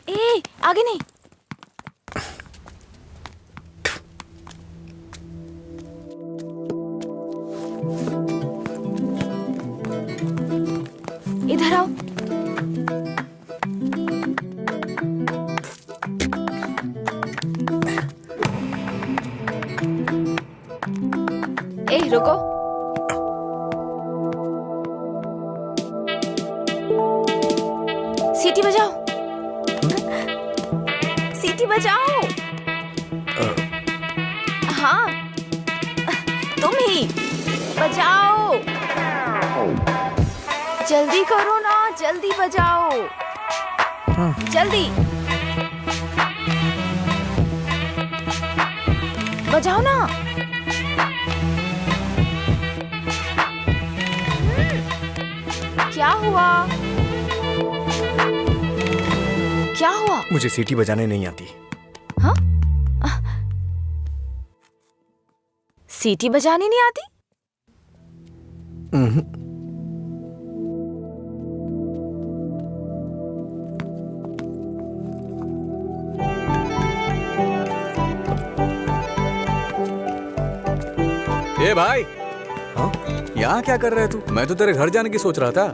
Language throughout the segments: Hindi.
ए, आगे नहीं। इधर आओ। ए, रुको। सीटी बजाओ। सीटी बजाओ। हाँ, तुम ही बजाओ। जल्दी करो ना, जल्दी बजाओ। जल्दी बजाओ ना। क्या हुआ? क्या हुआ? मुझे सीटी बजाने नहीं आती। हाँ? सीटी बजानी नहीं आती? ए भाई, हाँ? यहाँ क्या कर रहा है तू? मैं तो तेरे घर जाने की सोच रहा था।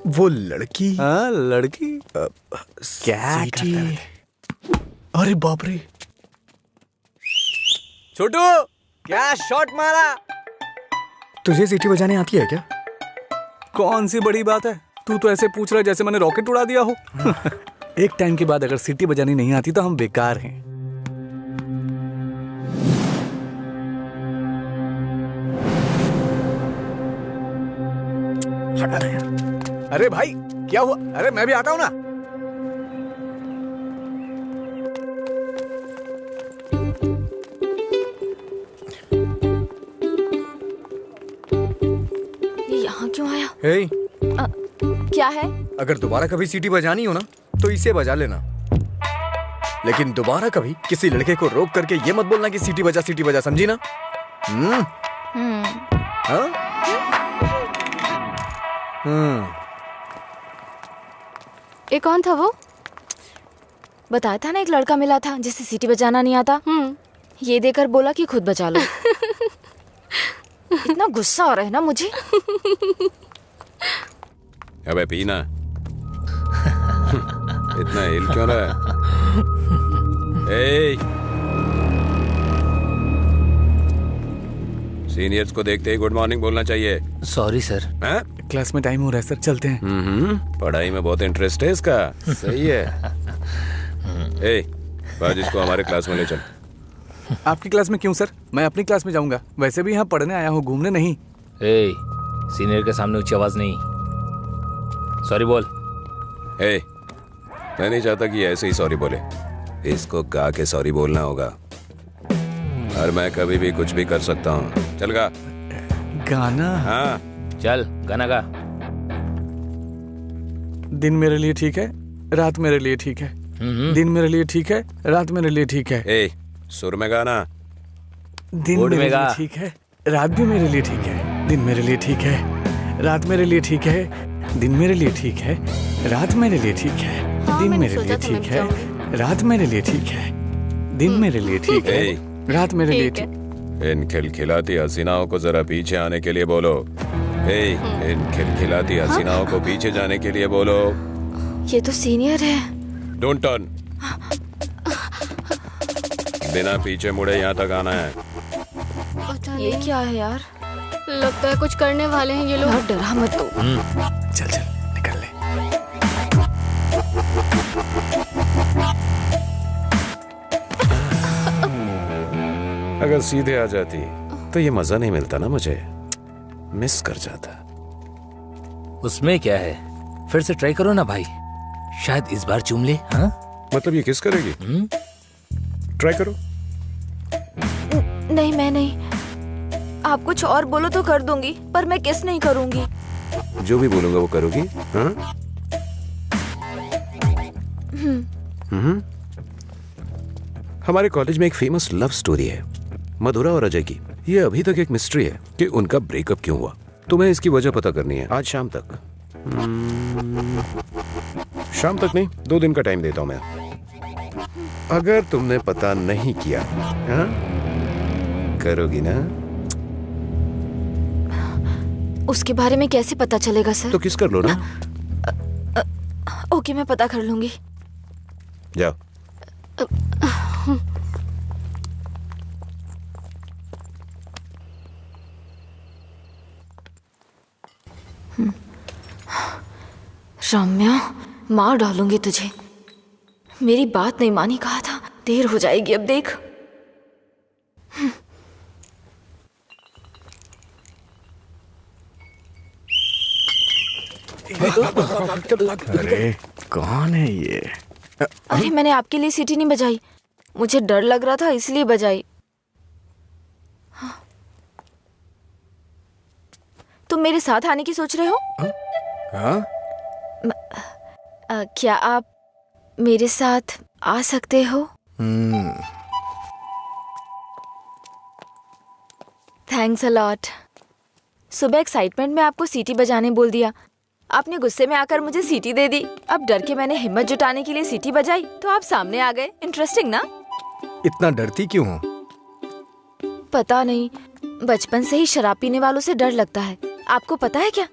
वो लड़की। हाँ, लड़की क्या करता है? अरे बाप रे, छोटू क्या शॉट मारा। तुझे सीटी बजाने आती है क्या? कौन सी बड़ी बात है, तू तो ऐसे पूछ रहा है जैसे मैंने रॉकेट उड़ा दिया हो। एक टाइम के बाद अगर सीटी बजानी नहीं आती तो हम बेकार हैं। हटा ना यार। अरे भाई क्या हुआ? अरे मैं भी आता हूं ना। ये यहाँ क्यों आया? हे, क्या है? अगर दोबारा कभी सीटी बजानी हो ना तो इसे बजा लेना, लेकिन दोबारा कभी किसी लड़के को रोक करके ये मत बोलना कि सीटी बजा, समझी ना? हाँ? ये कौन था वो? बताया था ना, एक लड़का मिला था जिसे सीटी बजाना नहीं आता। ये देकर बोला कि खुद बजा लो। इतना गुस्सा आ रहा है ना मुझे। अबे पीना। इतना हिल क्यों रहा है? सीनियर्स को देखते ही गुड मॉर्निंग बोलना चाहिए। Sorry sir. क्लास में टाइम हो रहा है सर, चलते हैं। पढ़ाई में बहुत इंटरेस्ट है इसका। सही है। आज इसको हमारे क्लास में ले चल। आपकी क्लास में क्यों सर? मैं अपनी क्लास में जाऊंगा। वैसे भी यहाँ पढ़ने आया हूँ, घूमने नहीं। सीनियर के सामने ऊंची आवाज नहीं। सॉरी बोल। मैं नहीं चाहता कि ऐसे ही सॉरी बोले। इसको गा के सॉरी बोलना होगा। और मैं कभी भी कुछ भी कर सकता हूँ। चल गा। गाना? हाँ चल गाना गा। दिन मेरे लिए ठीक है, रात मेरे लिए ठीक है। दिन मेरे लिए ठीक है, रात मेरे लिए ठीक है। सुर में गाना। दिन मेरे लिए ठीक है, रात भी मेरे लिए ठीक है। दिन मेरे लिए ठीक है, रात मेरे लिए ठीक है। दिन मेरे लिए ठीक है, रात मेरे लिए ठीक है। दिन मेरे लिए ठीक है, रात मेरे लिए ठीक है। दिन मेरे लिए ठीक है, रात मेरे लिए ठीक। इन खिलखिलाती हसीनाओं को जरा पीछे आने के लिए बोलो। इन खिलखिलाती हसीनाओं को पीछे जाने के लिए बोलो। ये तो सीनियर है। Don't turn. बिना पीछे मुड़े यहाँ तक आना है। ये क्या है यार? लगता है कुछ करने वाले हैं ये लोग। यार डरा मत तू। चल चल निकल ले। अगर सीधे आ जाती तो ये मजा नहीं मिलता ना, मुझे मिस कर जाता। उसमें क्या है, फिर से ट्राई करो ना भाई, शायद इस बार चूम ले। हाँ मतलब ये किस करेगी? ट्राई करो। नहीं मैं नहीं। आप कुछ और बोलो तो कर दूंगी, पर मैं किस नहीं करूंगी। जो भी बोलूंगा वो करोगी? हाँ? हमारे कॉलेज में एक फेमस लव स्टोरी है, मधुरा और अजय की। ये अभी तक एक मिस्ट्री है कि उनका ब्रेकअप क्यों हुआ। तुम्हें इसकी वजह पता करनी है आज शाम तक। शाम तक नहीं, 2 दिन का टाइम देता हूं मैं। अगर तुमने पता नहीं किया, हाँ? करोगी ना? उसके बारे में कैसे पता चलेगा सर? तो किस कर लो ना। ओके, मैं पता कर लूंगी। जाओ। रम्या, मार डालूंगी तुझे। मेरी बात नहीं मानी, कहा था। देर हो जाएगी अब, देख। अरे कौन है ये? अरे मैंने आपके लिए सीटी नहीं बजाई, मुझे डर लग रहा था इसलिए बजाई। तुम मेरे साथ आने की सोच रहे हो? हाँ? क्या आप मेरे साथ आ सकते हो? Thanks a lot. सुबह एक्साइटमेंट में आपको सीटी बजाने बोल दिया, आपने गुस्से में आकर मुझे सीटी दे दी। अब डर के मैंने हिम्मत जुटाने के लिए सीटी बजाई तो आप सामने आ गए। इंटरेस्टिंग ना? इतना डरती क्यों हो? पता नहीं, बचपन से ही शराब पीने वालों से डर लगता है। आपको पता है क्या,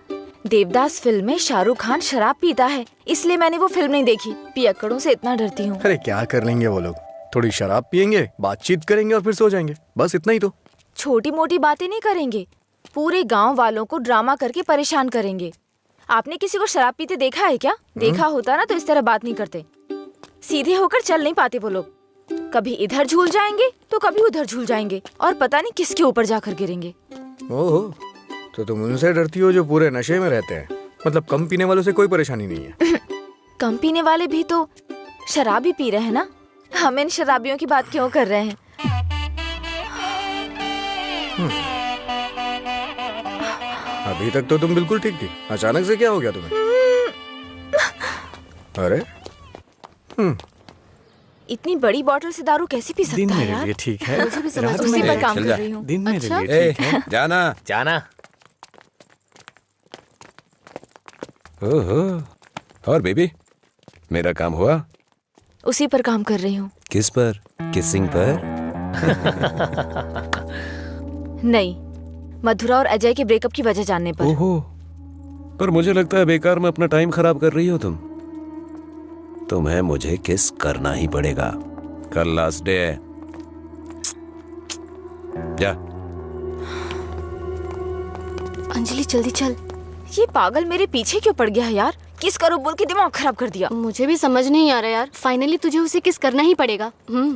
देवदास फिल्म में शाहरुख खान शराब पीता है, इसलिए मैंने वो फिल्म नहीं देखी। पियक्कड़ों से इतना डरती हूँ। अरे क्या कर लेंगे वो लोग, थोड़ी शराब पियेंगे, बातचीत करेंगे और फिर सो जाएंगे, बस इतना ही तो। छोटी मोटी बातें नहीं करेंगे, पूरे गांव वालों को ड्रामा करके परेशान करेंगे। आपने किसी को शराब पीते देखा है क्या? देखा होता ना तो इस तरह बात नहीं करते। सीधे होकर चल नहीं पाते वो लोग, कभी इधर झूल जाएंगे तो कभी उधर झूल जाएंगे और पता नहीं किसके ऊपर जाकर गिरेंगे। ओहो, तो तुम उनसे डरती हो जो पूरे नशे में रहते हैं? मतलब कम पीने वालों से कोई परेशानी नहीं है? कम पीने वाले भी तो शराब ही पी रहे हैं ना, हम इन शराबियों की बात क्यों कर रहे हैं? अभी तक तो तुम बिल्कुल ठीक थी, अचानक से क्या हो गया तुम्हें? अरे इतनी बड़ी बोतल से दारू कैसे पी सकता दिन है मेरे यार? लिए ठीक है, मुझे भी समझ रात उसी मेरे पर लिए काम चल कर जा। रही हूँ। दिन मेरे अच्छा? लिए ठीक है। जाना जाना। ओहो, और बेबी, मेरा काम हुआ? उसी पर काम कर रही हूँ। किस पर? किसिंग पर? नहीं, मधुरा और अजय के ब्रेकअप की वजह जानने पर। ओहो, पर मुझे लगता है बेकार में अपना टाइम खराब कर रही हो तुम। तुम्हें मुझे किस करना ही पड़ेगा, कल लास्ट डे है। जा। अंजलि जल्दी चल। ये पागल मेरे पीछे क्यों पड़ गया है यार? किस करो बोल के दिमाग खराब कर दिया। मुझे भी समझ नहीं आ रहा यार, फाइनली तुझे उसे किस करना ही पड़ेगा।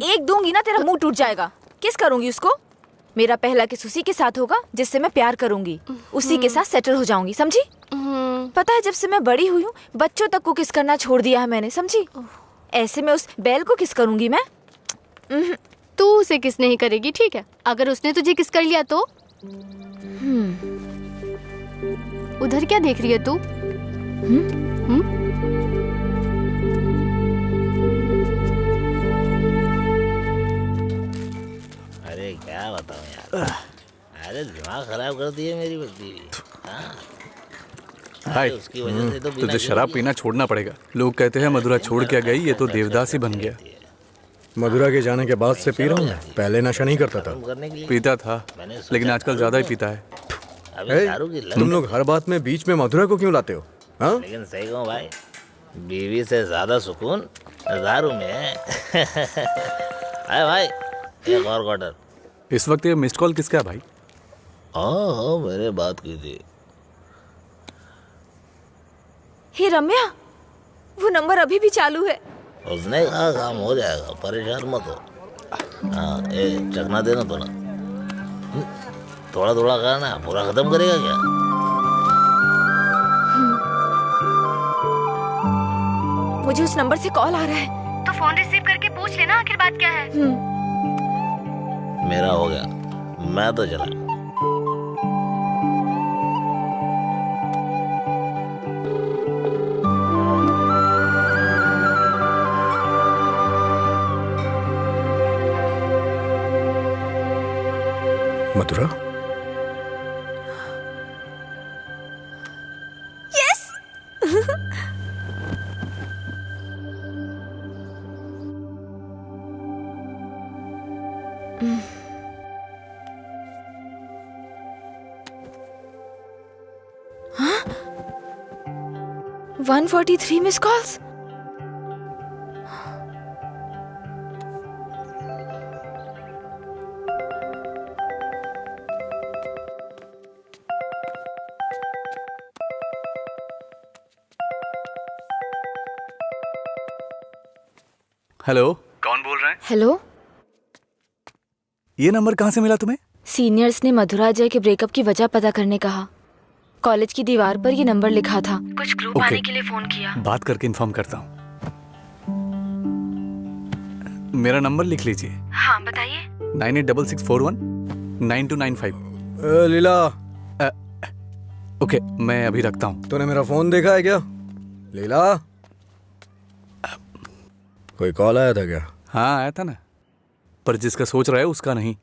एक दूंगी ना तेरा मुंह टूट जाएगा। किस करूंगी उसको? मेरा पहला किस उसी के साथ होगा जिससे मैं प्यार करूंगी, उसी के साथ सेटल हो जाऊंगी, समझी? पता है जब से मैं बड़ी हुई हूँ बच्चों तक को किस करना छोड़ दिया है मैंने, समझी? ऐसे में उस बैल को किस करूंगी मैं? तू उसे किस नहीं करेगी, ठीक है? अगर उसने तुझे किस कर लिया तो? उधर क्या देख रही है तू? अरे क्या बताऊं यार, अरे दिमाग खराब कर दिए मेरी बच्ची। हाय, उसकी वजह से तो तुझे शराब पीना छोड़ना पड़ेगा। लोग कहते हैं मधुरा छोड़ के गई, ये तो देवदास ही बन गया। मधुरा के जाने के बाद से पी रहा हूँ मैं, पहले नशा नहीं करता था। पीता था लेकिन आजकल ज्यादा ही पीता है। तुम लोग हर बात में बीच में मधुरा को क्यों लाते हो? हाँ? लेकिन सही कहूँ भाई, बीवी से ज्यादा सुकून दारू में है। अरे भाई, एक और क्वार्टर। इस वक्त ये मिस्ड कॉल किसका है भाई? हाँ, मैंने बात की थी। हे रम्या, वो नंबर अभी भी चालू है। उसने कहा काम हो जाएगा, परेशान मत हो। हाँ, चखना देना थोड़ा थोड़ा खाना, पूरा खत्म करेगा क्या? मुझे उस नंबर से कॉल आ रहा है, तो फोन रिसीव करके पूछ लेना आखिर बात क्या है। मेरा हो गया, मैं तो चला। मधुरा, 143 मिस कॉल्स। हेलो, कौन बोल रहा है? हेलो, ये नंबर कहाँ से मिला तुम्हें? सीनियर्स ने मधुरा जय के ब्रेकअप की वजह पता करने कहा। कॉलेज की दीवार पर ये नंबर लिखा था। कुछ ग्रुप आने के लिए फोन किया। बात करके इन्फॉर्म करता हूँ। मेरा नंबर लिख लीजिए। हाँ बताइए। 9866419295। लीला। ओके, मैं अभी रखता हूँ। तूने मेरा फोन देखा है क्या लीला? कोई कॉल आया था क्या? हाँ आया था ना, पर जिसका सोच रहा है उसका नहीं।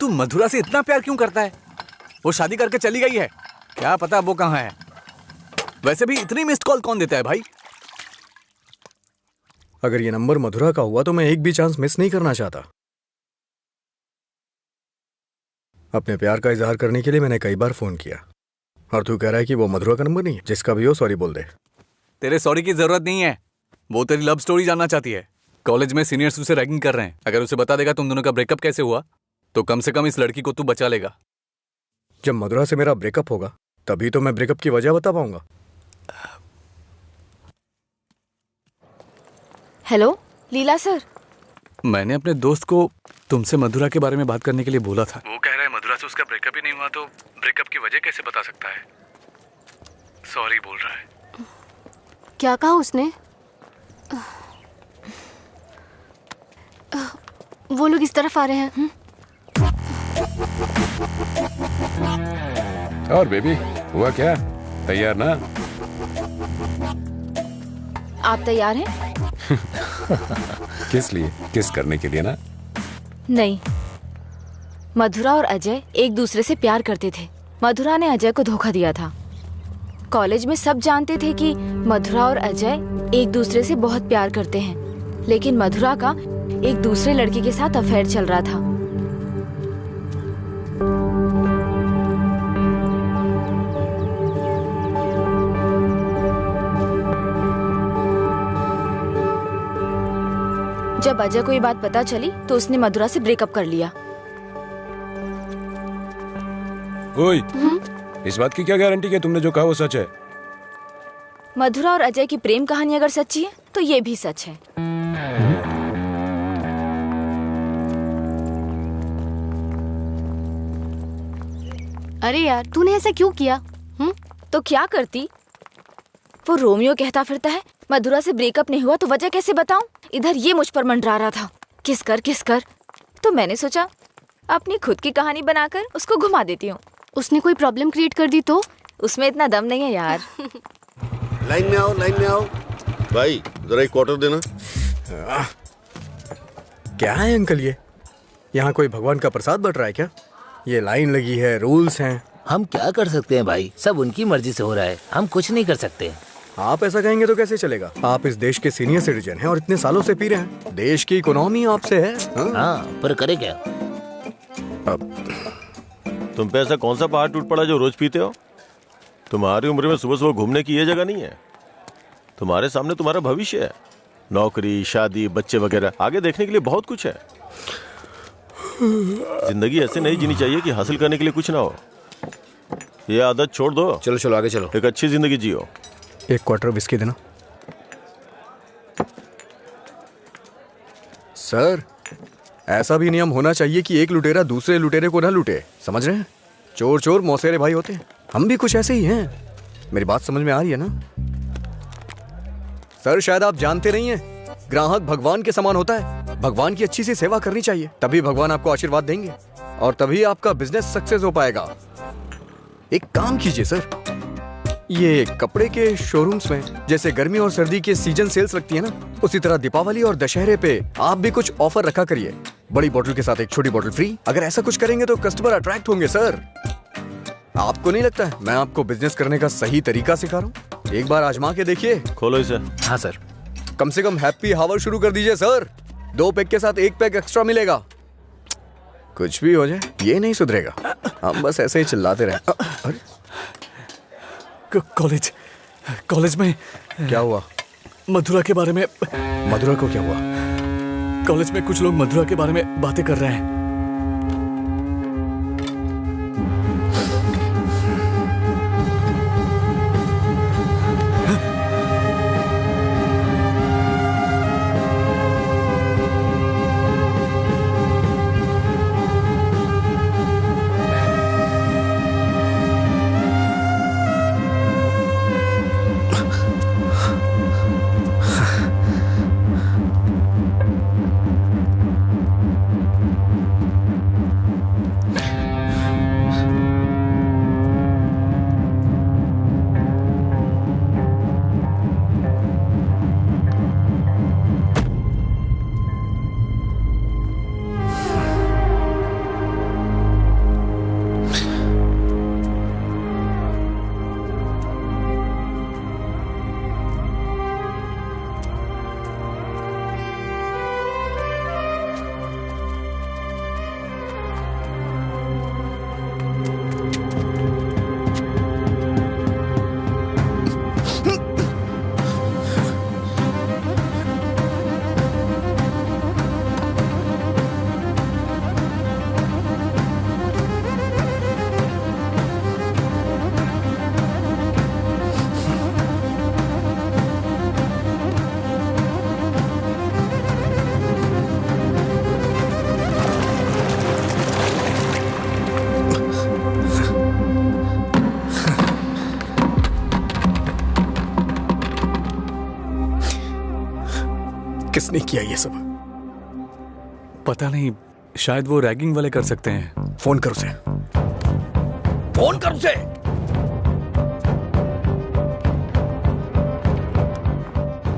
तू मधुरा से इतना प्यार क्यों करता है? वो शादी करके चली गई है, क्या पता वो कहाँ है। वैसे भी इतनी मिस्ड कॉल कौन देता है भाई? अगर ये नंबर मधुरा का हुआ तो मैं एक भी चांस मिस नहीं करना चाहता। अपने प्यार का इजहार करने के लिए मैंने कई बार फोन किया, और तू कह रहा है कि वो मधुरा का नंबर नहीं है? जिसका भी हो सॉरी बोल दे। तेरे सॉरी की जरूरत नहीं है, वो तेरी लव स्टोरी जानना चाहती है। कॉलेज में सीनियर्स उसे रैगिंग कर रहे हैं। अगर उसे बता देगा तुम दोनों का ब्रेकअप कैसे हुआ तो कम से कम इस लड़की को तू बचा लेगा। जब मधुरा से मेरा ब्रेकअप होगा तभी तो मैं ब्रेकअप की वजह बता पाऊंगा। हेलो लीला सर। मैंने अपने दोस्त को तुमसे मधुरा के बारे में बात करने के लिए बोला था। वो कह रहा है मधुरा से उसका ब्रेकअप ही नहीं हुआ तो ब्रेकअप की वजह कैसे बता सकता है। सॉरी बोल रहा है। क्या कहा उसने? वो लोग इस तरफ आ रहे हैं। और बेबी हुआ क्या? तैयार ना? आप तैयार हैं? किस लिए? किस करने के लिए ना? नहीं, मधुरा और अजय एक दूसरे से प्यार करते थे। मधुरा ने अजय को धोखा दिया था। कॉलेज में सब जानते थे कि मधुरा और अजय एक दूसरे से बहुत प्यार करते हैं, लेकिन मधुरा का एक दूसरे लड़के के साथ अफेयर चल रहा था। जब अजय को ये बात पता चली तो उसने मधुरा से ब्रेकअप कर लिया। ओए, इस बात की क्या गारंटी कि तुमने जो कहा वो सच है? मधुरा और अजय की प्रेम कहानी अगर सच्ची है तो ये भी सच है। अरे यार, तूने ऐसा क्यों किया? तो क्या करती? वो रोमियो कहता फिरता है मधुरा से ब्रेकअप नहीं हुआ तो वजह कैसे बताऊं? इधर ये मुझ पर मंडरा रहा था, किस कर। तो मैंने सोचा अपनी खुद की कहानी बनाकर उसको घुमा देती हूँ। उसने कोई प्रॉब्लम क्रिएट कर दी तो? उसमें इतना दम नहीं है यार। लाइन में आओ, लाइन में आओ। भाई जरा एक क्वार्टर देना। क्या है अंकल ये? यहाँ कोई भगवान का प्रसाद बट रहा है क्या? ये लाइन लगी है, रूल्स हैं। हम क्या कर सकते हैं भाई, सब उनकी मर्जी से हो रहा है, हम कुछ नहीं कर सकते। आप ऐसा कहेंगे तो कैसे चलेगा? आप इस देश के सीनियर सिटीजन हैं और इतने सालों से पी रहे हैं। देश की इकोनॉमी आपसे है। हाँ, पर करे क्या? तुम पे ऐसा कौन सा पहाड़ टूट पड़ा जो रोज पीते हो? तुम्हारी उम्र में सुबह सुबह घूमने की ये जगह नहीं है। तुम्हारे सामने तुम्हारा भविष्य है, नौकरी, शादी, बच्चे वगैरह। आगे देखने के लिए बहुत कुछ है। जिंदगी ऐसे नहीं जीनी चाहिए कि हासिल करने के लिए कुछ ना हो। ये आदत छोड़ दो। चलो चलो आगे चलो। एक अच्छी जिंदगी जियो। एक क्वार्टर विस्की देना। सर, ऐसा भी नियम होना चाहिए कि एक लुटेरा दूसरे लुटेरे को ना लूटे, समझ रहे हैं? चोर चोर मौसेरे भाई होते हैं। हम भी कुछ ऐसे ही हैं। मेरी बात समझ में आ रही है ना? सर, शायद आप जानते नहीं हैं, ग्राहक भगवान के समान होता है। भगवान की अच्छी सी सेवा करनी चाहिए, तभी भगवान आपको आशीर्वाद देंगे और तभी आपका बिजनेस सक्सेस हो पाएगा। एक काम कीजिए सर, ये कपड़े के शोरूम्स में जैसे गर्मी और सर्दी के सीजन सेल्स लगती है ना, उसी तरह दीपावली और दशहरे पे आप भी कुछ ऑफर रखा करिए। बड़ी बोतल के साथ एक छोटी बोतल फ्री। अगर ऐसा कुछ करेंगे तो कस्टमर अट्रैक्ट होंगे सर। आपको नहीं लगता है मैं आपको बिजनेस करने का सही तरीका सिखा रहा हूँ? एक बार आजमा के देखिए। खोलो इसे। हाँ सर। कम से कम हैप्पी हावर शुरू कर दीजिए सर। 2 पैक के साथ 1 पैक एक्स्ट्रा मिलेगा। कुछ भी हो जाए ये नहीं सुधरेगा। हम बस ऐसे ही चिल्लाते रहे। अरे कॉलेज में क्या हुआ? मधुरा के बारे में। मधुरा को क्या हुआ? कॉलेज में कुछ लोग मधुरा के बारे में बातें कर रहे हैं। किसने किया ये सब? पता नहीं, शायद वो रैगिंग वाले कर सकते हैं। फोन कर उसे। फोन कर उसे।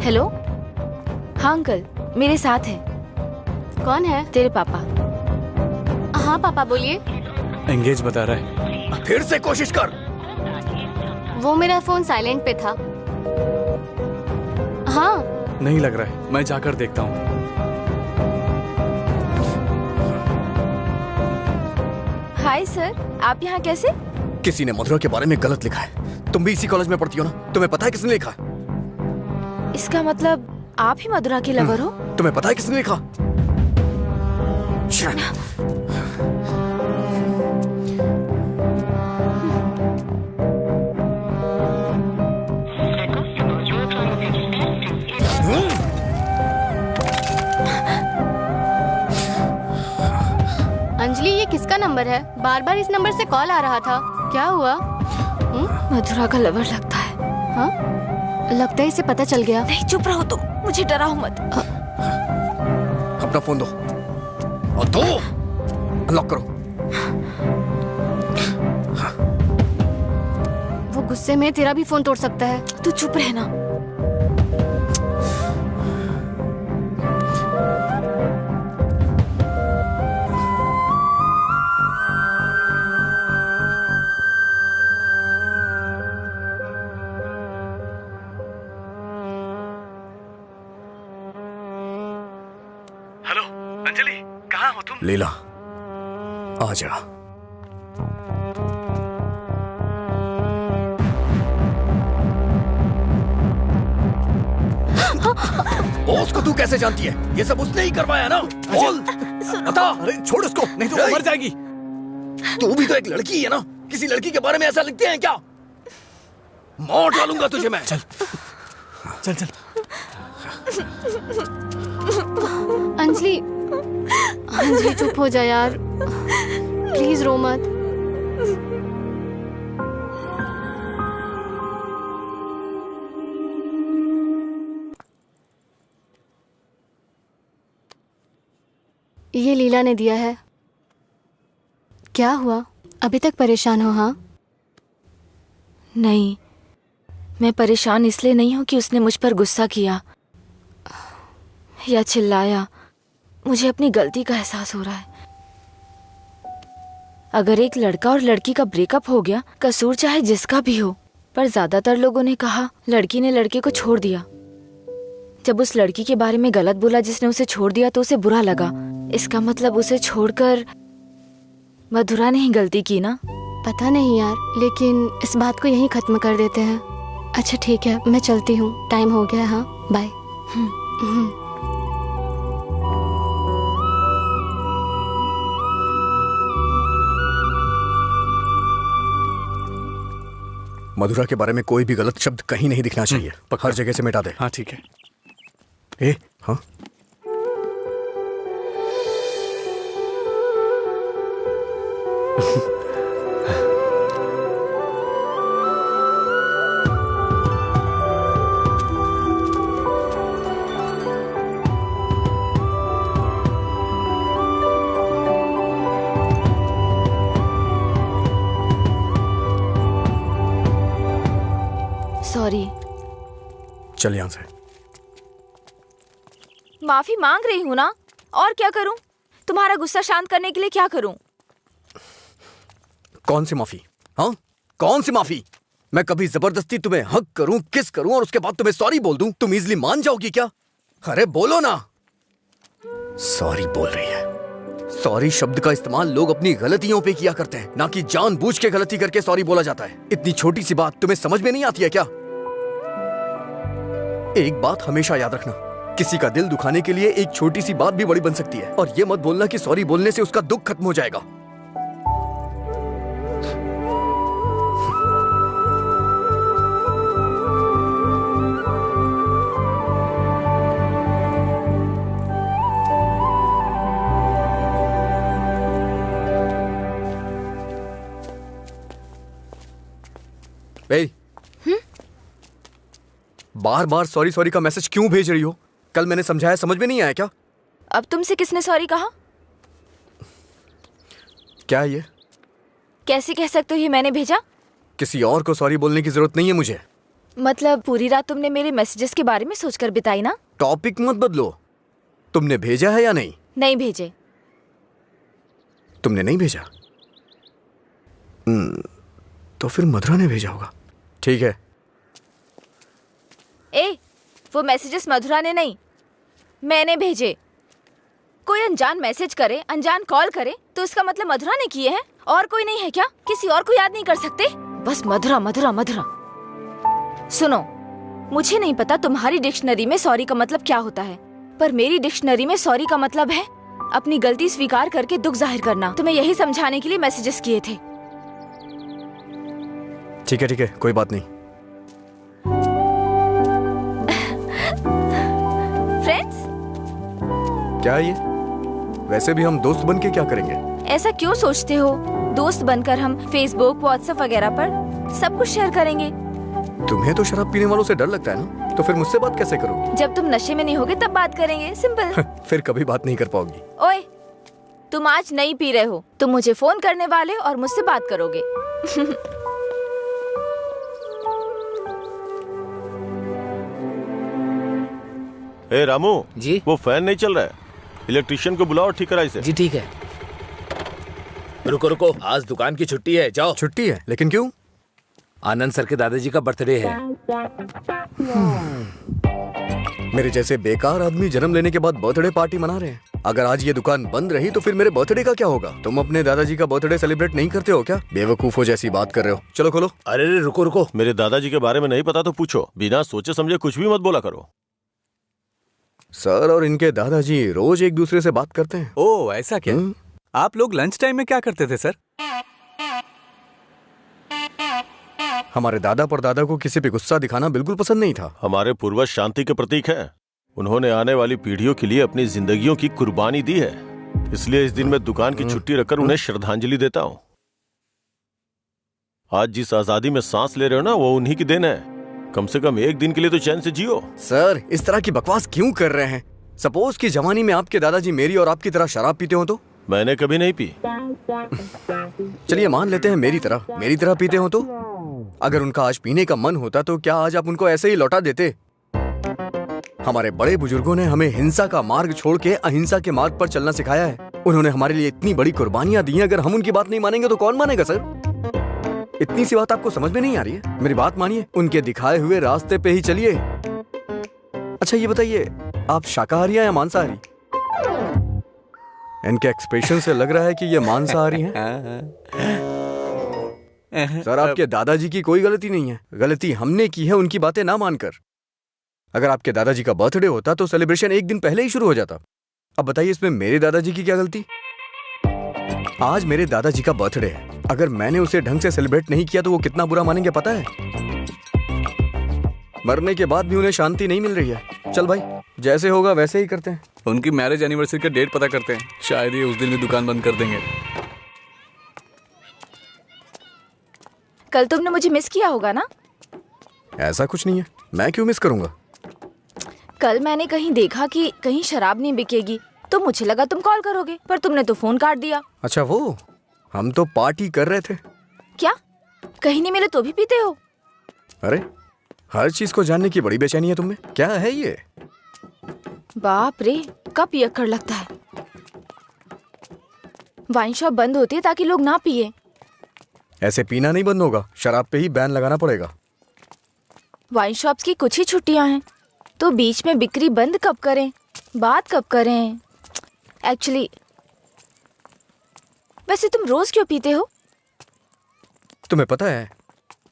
हेलो। हाँ अंकल, मेरे साथ है। कौन है? तेरे पापा। हाँ पापा बोलिए। एंगेज बता रहा है। फिर से कोशिश कर। वो मेरा फोन साइलेंट पे था। हाँ नहीं लग रहा है, मैं जाकर देखता हूँ। हाय सर, आप यहाँ कैसे? किसी ने मधुरा के बारे में गलत लिखा है। तुम भी इसी कॉलेज में पढ़ती हो ना? तुम्हें पता है किसने लिखा? इसका मतलब आप ही मधुरा के लवर हो? तुम्हें पता है किसने लिखा? अंजलि, ये किसका नंबर है? बार बार इस नंबर से कॉल आ रहा था। क्या हुआ? मधुरा का लवर लगता है। हाँ, लगता है इसे पता चल गया। नहीं, चुप रहो तुम, मुझे डराओ मत। अपना फोन दो और दो। अनलॉक करो। वो गुस्से में तेरा भी फोन तोड़ सकता है। तू चुप रहना। हेलो अंजलि, कहाँ हो तुम? लीला, आ जा। बॉस को तू कैसे जानती है? ये सब उसने ही करवाया ना? बोल, बता। अरे छोड़ उसको, नहीं तो वो मर जाएगी। तू भी तो एक लड़की है ना? किसी लड़की के बारे में ऐसा लिखते हैं क्या? मौत डालूंगा तुझे मैं। चल चल चल। अंजलि, अंजलि चुप हो जा यार, प्लीज रो मत। ये लीला ने दिया है। क्या हुआ? अभी तक परेशान हो? हाँ नहीं, मैं परेशान इसलिए नहीं हूँ कि उसने मुझ पर गुस्सा किया या चिल्लाया। मुझे अपनी गलती का एहसास हो रहा है। अगर एक लड़का और लड़की का ब्रेकअप हो गया, कसूर चाहे जिसका भी हो, पर ज्यादातर लोगों ने कहा लड़की ने लड़के को छोड़ दिया। जब उस लड़की के बारे में गलत बोला जिसने उसे छोड़ दिया तो उसे बुरा लगा। इसका मतलब उसे छोड़कर मधुरा ने ही गलती की ना? पता नहीं यार, लेकिन इस बात को यहीं खत्म कर देते हैं। अच्छा ठीक है, मैं चलती हूँ, टाइम हो गया। हाँ बाय। मधुरा के बारे में कोई भी गलत शब्द कहीं नहीं दिखना चाहिए। हर जगह से मिटा दे। हाँ ठीक है। ए हाँ, सॉरी। चल यहाँ से। माफी मांग रही हूँ ना, और क्या करूँ? तुम्हारा गुस्सा शांत करने के लिए क्या करूँ? कौन सी माफी? हाँ, कौन सी माफी? मैं कभी जबरदस्ती तुम्हें हक करूं, किस करूं और उसके बाद तुम्हें सॉरी बोल दूं? तुम इजली मान जाओगी क्या? अरे बोलो ना। सॉरी बोल रही है। सॉरी शब्द का इस्तेमाल लोग अपनी गलतियों पे किया करते हैं, ना कि जानबूझ के गलती करके सॉरी बोला जाता है। इतनी छोटी सी बात तुम्हें समझ में नहीं आती है क्या? एक बात हमेशा याद रखना, किसी का दिल दुखाने के लिए एक छोटी सी बात भी बड़ी बन सकती है। और ये मत बोलना कि सॉरी बोलने से उसका दुख खत्म हो जाएगा। बार बार सॉरी सॉरी का मैसेज क्यों भेज रही हो? कल मैंने समझाया, समझ में नहीं आया क्या? अब तुमसे किसने सॉरी कहा? क्या ये? कैसे कह सकते हो ये मैंने भेजा? किसी और को सॉरी बोलने की जरूरत नहीं है मुझे। मतलब पूरी रात तुमने मेरे मैसेजेस के बारे में सोचकर बिताई ना? टॉपिक मत बदलो। तुमने भेजा है या नहीं? नहीं भेजे। तुमने नहीं भेजा? तो फिर मधुरा ने भेजा होगा। ठीक है। ए, वो मैसेजेस मधुरा ने नहीं, मैंने भेजे। कोई अनजान मैसेज करे, अनजान कॉल करे तो इसका मतलब मधुरा ने किए हैं? और कोई नहीं है क्या? किसी और को याद नहीं कर सकते? बस मधुरा मधुरा मधुरा। सुनो, मुझे नहीं पता तुम्हारी डिक्शनरी में सॉरी का मतलब क्या होता है, पर मेरी डिक्शनरी में सॉरी का मतलब है अपनी गलती स्वीकार करके दुख जाहिर करना। तुम्हें यही समझाने के लिए मैसेजेस किए थे। ठीक है, कोई बात नहीं। फ्रेंड्स? क्या ये? वैसे भी हम दोस्त बन के क्या करेंगे? ऐसा क्यों सोचते हो? दोस्त बनकर हम फेसबुक, व्हाट्सएप वगैरह पर सब कुछ शेयर करेंगे। तुम्हें तो शराब पीने वालों से डर लगता है ना, तो फिर मुझसे बात कैसे करोगी? जब तुम नशे में नहीं होगे तब बात करेंगे, सिंपल। फिर कभी बात नहीं कर पाओगी। ओए, तुम आज नहीं पी रहे हो, तुम मुझे फोन करने वाले और मुझसे बात करोगे। ए रामू जी? वो फैन नहीं चल रहा है, इलेक्ट्रिशियन को बुलाओ, ठीक करा इसे। जी ठीक है। रुको रुको, आज दुकान की छुट्टी है, जाओ। छुट्टी है? लेकिन क्यों? आनंद सर के दादाजी का बर्थडे है। मेरे जैसे बेकार आदमी जन्म लेने के बाद बर्थडे पार्टी मना रहे हैं। अगर आज ये दुकान बंद रही तो फिर मेरे बर्थडे का क्या होगा? तुम अपने दादाजी का बर्थडे सेलिब्रेट नहीं करते हो क्या? बेवकूफो जैसी बात कर रहे हो। चलो खोलो। अरे रुको रुको, मेरे दादाजी के बारे में नहीं पता तो पूछो, बिना सोचे समझे कुछ भी मत बोला करो। सर और इनके दादाजी रोज एक दूसरे से बात करते हैं। ओ ऐसा क्या? आप लोग लंच टाइम में क्या करते थे सर? हमारे दादा परदादा को किसी पे गुस्सा दिखाना बिल्कुल पसंद नहीं था। हमारे पूर्वज शांति के प्रतीक हैं। उन्होंने आने वाली पीढ़ियों के लिए अपनी जिंदगियों की कुर्बानी दी है, इसलिए इस दिन मैं दुकान की छुट्टी रखकर उन्हें श्रद्धांजलि देता हूँ। आज जिस आजादी में सांस ले रहे हो ना, वो उन्हीं की देन है। कम से कम एक दिन के लिए तो चैन से जियो। सर, इस तरह की बकवास क्यों कर रहे हैं? सपोज कि जवानी में आपके दादाजी मेरी और आपकी तरह शराब पीते हो तो? मैंने कभी नहीं पी। चलिए मान लेते हैं मेरी तरह पीते हो तो? अगर उनका आज पीने का मन होता तो क्या आज आप उनको ऐसे ही लौटा देते? हमारे बड़े बुजुर्गों ने हमें हिंसा का मार्ग छोड़ के अहिंसा के मार्ग पर चलना सिखाया है। उन्होंने हमारे लिए इतनी बड़ी कुर्बानियां दी हैं, अगर हम उनकी बात नहीं मानेंगे तो कौन मानेगा सर? इतनी सी बात आपको समझ में नहीं आ रही है? मेरी बात मानिए, उनके दिखाए हुए रास्ते पे ही चलिए। अच्छा ये बताइए, आप शाकाहारी या मांसाहारी? इनके एक्सप्रेशन से लग रहा है कि ये मांसाहारी हैं। सर, आपके दादाजी की कोई गलती नहीं है, गलती हमने की है उनकी बातें ना मानकर। अगर आपके दादाजी का बर्थडे होता तो सेलिब्रेशन एक दिन पहले ही शुरू हो जाता। अब बताइए इसमें मेरे दादाजी की क्या गलती? आज मेरे दादाजी का बर्थडे है, अगर मैंने उसे ढंग से सेलिब्रेट नहीं किया तो वो कितना बुरा मानेंगे पता है? मरने के बाद भी उन्हें शांति नहीं मिल रही है। चल भाई, जैसे होगा वैसे ही करते हैं। उनकी मैरिज एनिवर्सरी का डेट पता करते हैं, शायद ये उस दिन भी दुकान बंद कर देंगे। कल तुमने मुझे मिस किया होगा ना? ऐसा कुछ नहीं है, मैं क्यों मिस करूंगा? कल मैंने कहीं देखा कि कहीं शराब नहीं बिकेगी, तो मुझे लगा तुम कॉल करोगे, पर तुमने तो फोन काट दिया। अच्छा, वो हम तो पार्टी कर रहे थे। क्या कहीं नहीं मिले तो भी पीते हो? अरे, हर चीज को जानने की बड़ी बेचैनी है तुम्हें। क्या है ये? बाप रे, कब पियक्कड़ लगता है। वाइन शॉप बंद होती है ताकि लोग ना पिए। ऐसे पीना नहीं बंद होगा, शराब पे ही बैन लगाना पड़ेगा। वाइन शॉप्स की कुछ ही छुट्टियां हैं, तो बीच में बिक्री बंद कब करें, बात कब करें? एक्चुअली वैसे तुम रोज क्यों पीते हो? तुम्हें पता है,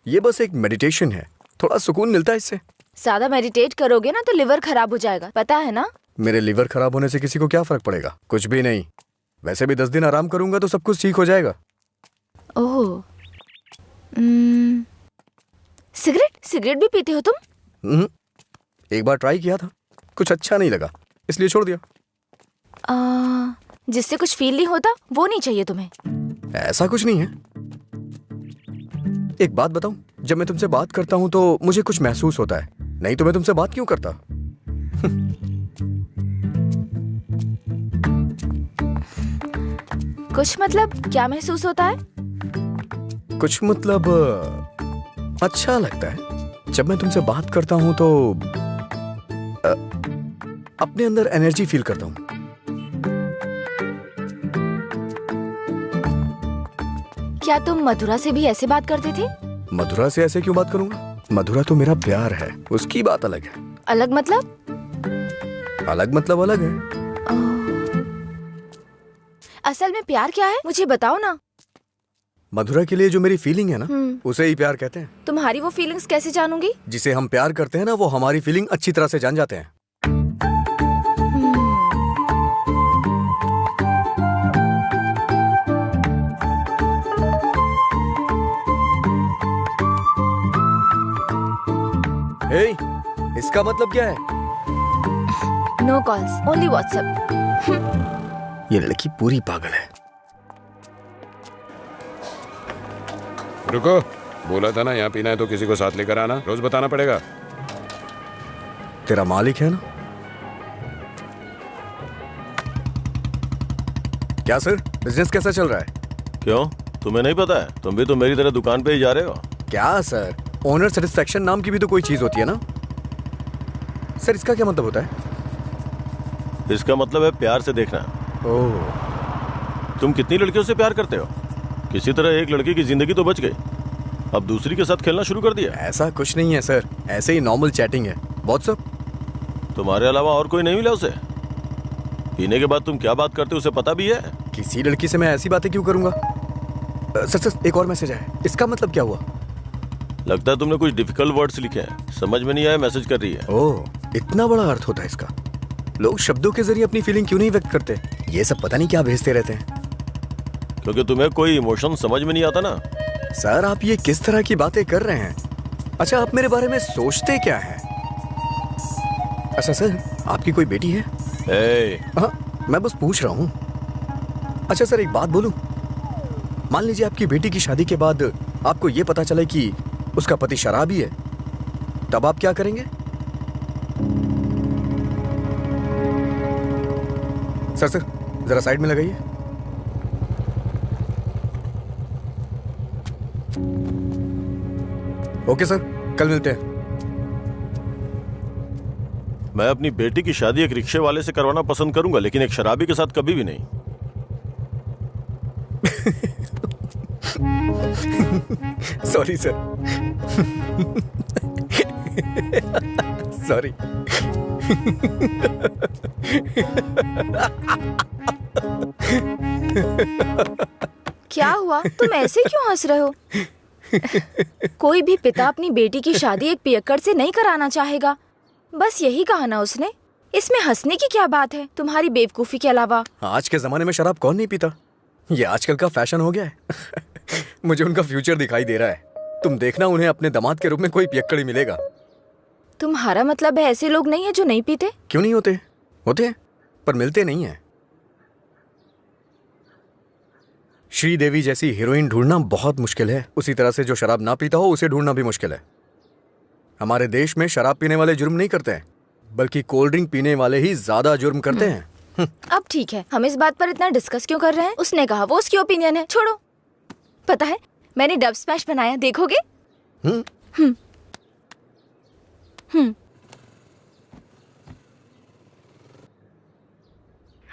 ये बस एक मेडिटेशन है, थोड़ा सुकून मिलता है इससे। ज्यादा मेडिटेट करोगे ना तो लिवर खराब हो जाएगा, पता है ना? मेरे लिवर खराब होने से किसी को क्या फर्क पड़ेगा? कुछ भी नहीं। वैसे भी 10 दिन आराम करूंगा तो सब कुछ ठीक हो जाएगा। ओह, सिगरेट भी पीते हो तुम? एक बार ट्राई किया था, कुछ अच्छा नहीं लगा, इसलिए छोड़ दिया। जिससे कुछ फील नहीं होता वो नहीं चाहिए तुम्हें? ऐसा कुछ नहीं है। एक बात बताऊं, जब मैं तुमसे बात करता हूं तो मुझे कुछ महसूस होता है, नहीं तो मैं तुमसे बात क्यों करता? कुछ मतलब क्या महसूस होता है? कुछ मतलब अच्छा लगता है। जब मैं तुमसे बात करता हूं तो अपने अंदर एनर्जी फील करता हूं। क्या तुम मधुरा से भी ऐसे बात करते थे? मधुरा से ऐसे क्यों बात करूंगा? मधुरा तो मेरा प्यार है, उसकी बात अलग है। अलग मतलब? अलग मतलब अलग है। असल में प्यार क्या है मुझे बताओ ना। मधुरा के लिए जो मेरी फीलिंग है ना, उसे ही प्यार कहते हैं। तुम्हारी वो फीलिंग्स कैसे जानूंगी? जिसे हम प्यार करते हैं ना, वो हमारी फीलिंग अच्छी तरह से जान जाते हैं। हे, इसका मतलब क्या है? No calls, only WhatsApp. ये लड़की पूरी पागल है। रुको, बोला था ना यहाँ पीना है तो किसी को साथ लेकर आना, रोज बताना पड़ेगा। तेरा मालिक है ना? क्या सर, बिजनेस कैसा चल रहा है? क्यों, तुम्हें नहीं पता है? तुम भी तो मेरी तरह दुकान पे ही जा रहे हो। क्या सर, ओनर सेटिस्फैक्शन नाम की भी तो कोई चीज होती है ना? सर, इसका क्या मतलब होता है? इसका मतलब है प्यार से देखना। ओह, तुम कितनी लड़कियों से प्यार करते हो? किसी तरह एक लड़की की जिंदगी तो बच गई, अब दूसरी के साथ खेलना शुरू कर दिया। ऐसा कुछ नहीं है सर, ऐसे ही नॉर्मल चैटिंग है। व्हाट्सएप? तुम्हारे अलावा और कोई नहीं मिला उसे? पीने के बाद तुम क्या बात करते हो उसे पता भी है? किसी लड़की से मैं ऐसी बातें क्यों करूंगा? सर, एक और मैसेज है, इसका मतलब क्या हुआ? लगता है तुमने कुछ डिफिकल्ट वर्ड्स लिखे हैं, समझ में नहीं आया, मैसेज कर रही है। ओह, इतना बड़ा अर्थ होता है इसका। लोग शब्दों के जरिए अपनी फीलिंग क्यों नहीं व्यक्त करते? ये सब पता नहीं क्या भेजते रहते हैं। क्योंकि तुम्हें कोई इमोशन समझ में नहीं आता ना। सर, आप ये किस तरह की बातें कर रहे हैं? अच्छा, आप मेरे बारे में सोचते क्या हैं? अच्छा सर, आपकी कोई बेटी है? हाँ, मैं बस पूछ रहा हूँ। अच्छा सर, एक बात बोलूं? मान लीजिए आपकी बेटी की शादी के बाद आपको ये पता चले कि उसका पति शराबी है, तब आप क्या करेंगे? सर, जरा साइड में लगाइए। ओके सर, कल मिलते हैं। मैं अपनी बेटी की शादी एक रिक्शे वाले से करवाना पसंद करूंगा, लेकिन एक शराबी के साथ कभी भी नहीं। Sorry sir. सॉरी। क्या हुआ, तुम ऐसे क्यों हंस रहे हो? कोई भी पिता अपनी बेटी की शादी एक पियक्कड़ से नहीं कराना चाहेगा। बस यही कहा ना उसने। इसमें हंसने की क्या बात है तुम्हारी बेवकूफी के अलावा? आज के जमाने में शराब कौन नहीं पीता? ये आजकल का फैशन हो गया है। मुझे उनका फ्यूचर दिखाई दे रहा है। तुम देखना, उन्हें अपने दामाद के रूप में कोई पियक्कड़ ही मिलेगा। तुम्हारा मतलब है ऐसे लोग नहीं है जो नहीं पीते? क्यों नहीं होते? होते हैं, पर मिलते नहीं है। श्रीदेवी जैसी हीरोइन ढूंढना बहुत मुश्किल है। उसी तरह से जो शराब ना पीता हो उसे ढूंढना भी मुश्किल है। हमारे देश में शराब पीने वाले जुर्म नहीं करते हैं, बल्कि कोल्ड ड्रिंक पीने वाले ही ज्यादा जुर्म करते हैं। अब ठीक है, हम इस बात पर इतना डिस्कस क्यों कर रहे हैं? उसने कहा, वो उसकी ओपिनियन है, छोड़ो। पता है मैंने डब स्मैश बनाया, देखोगे?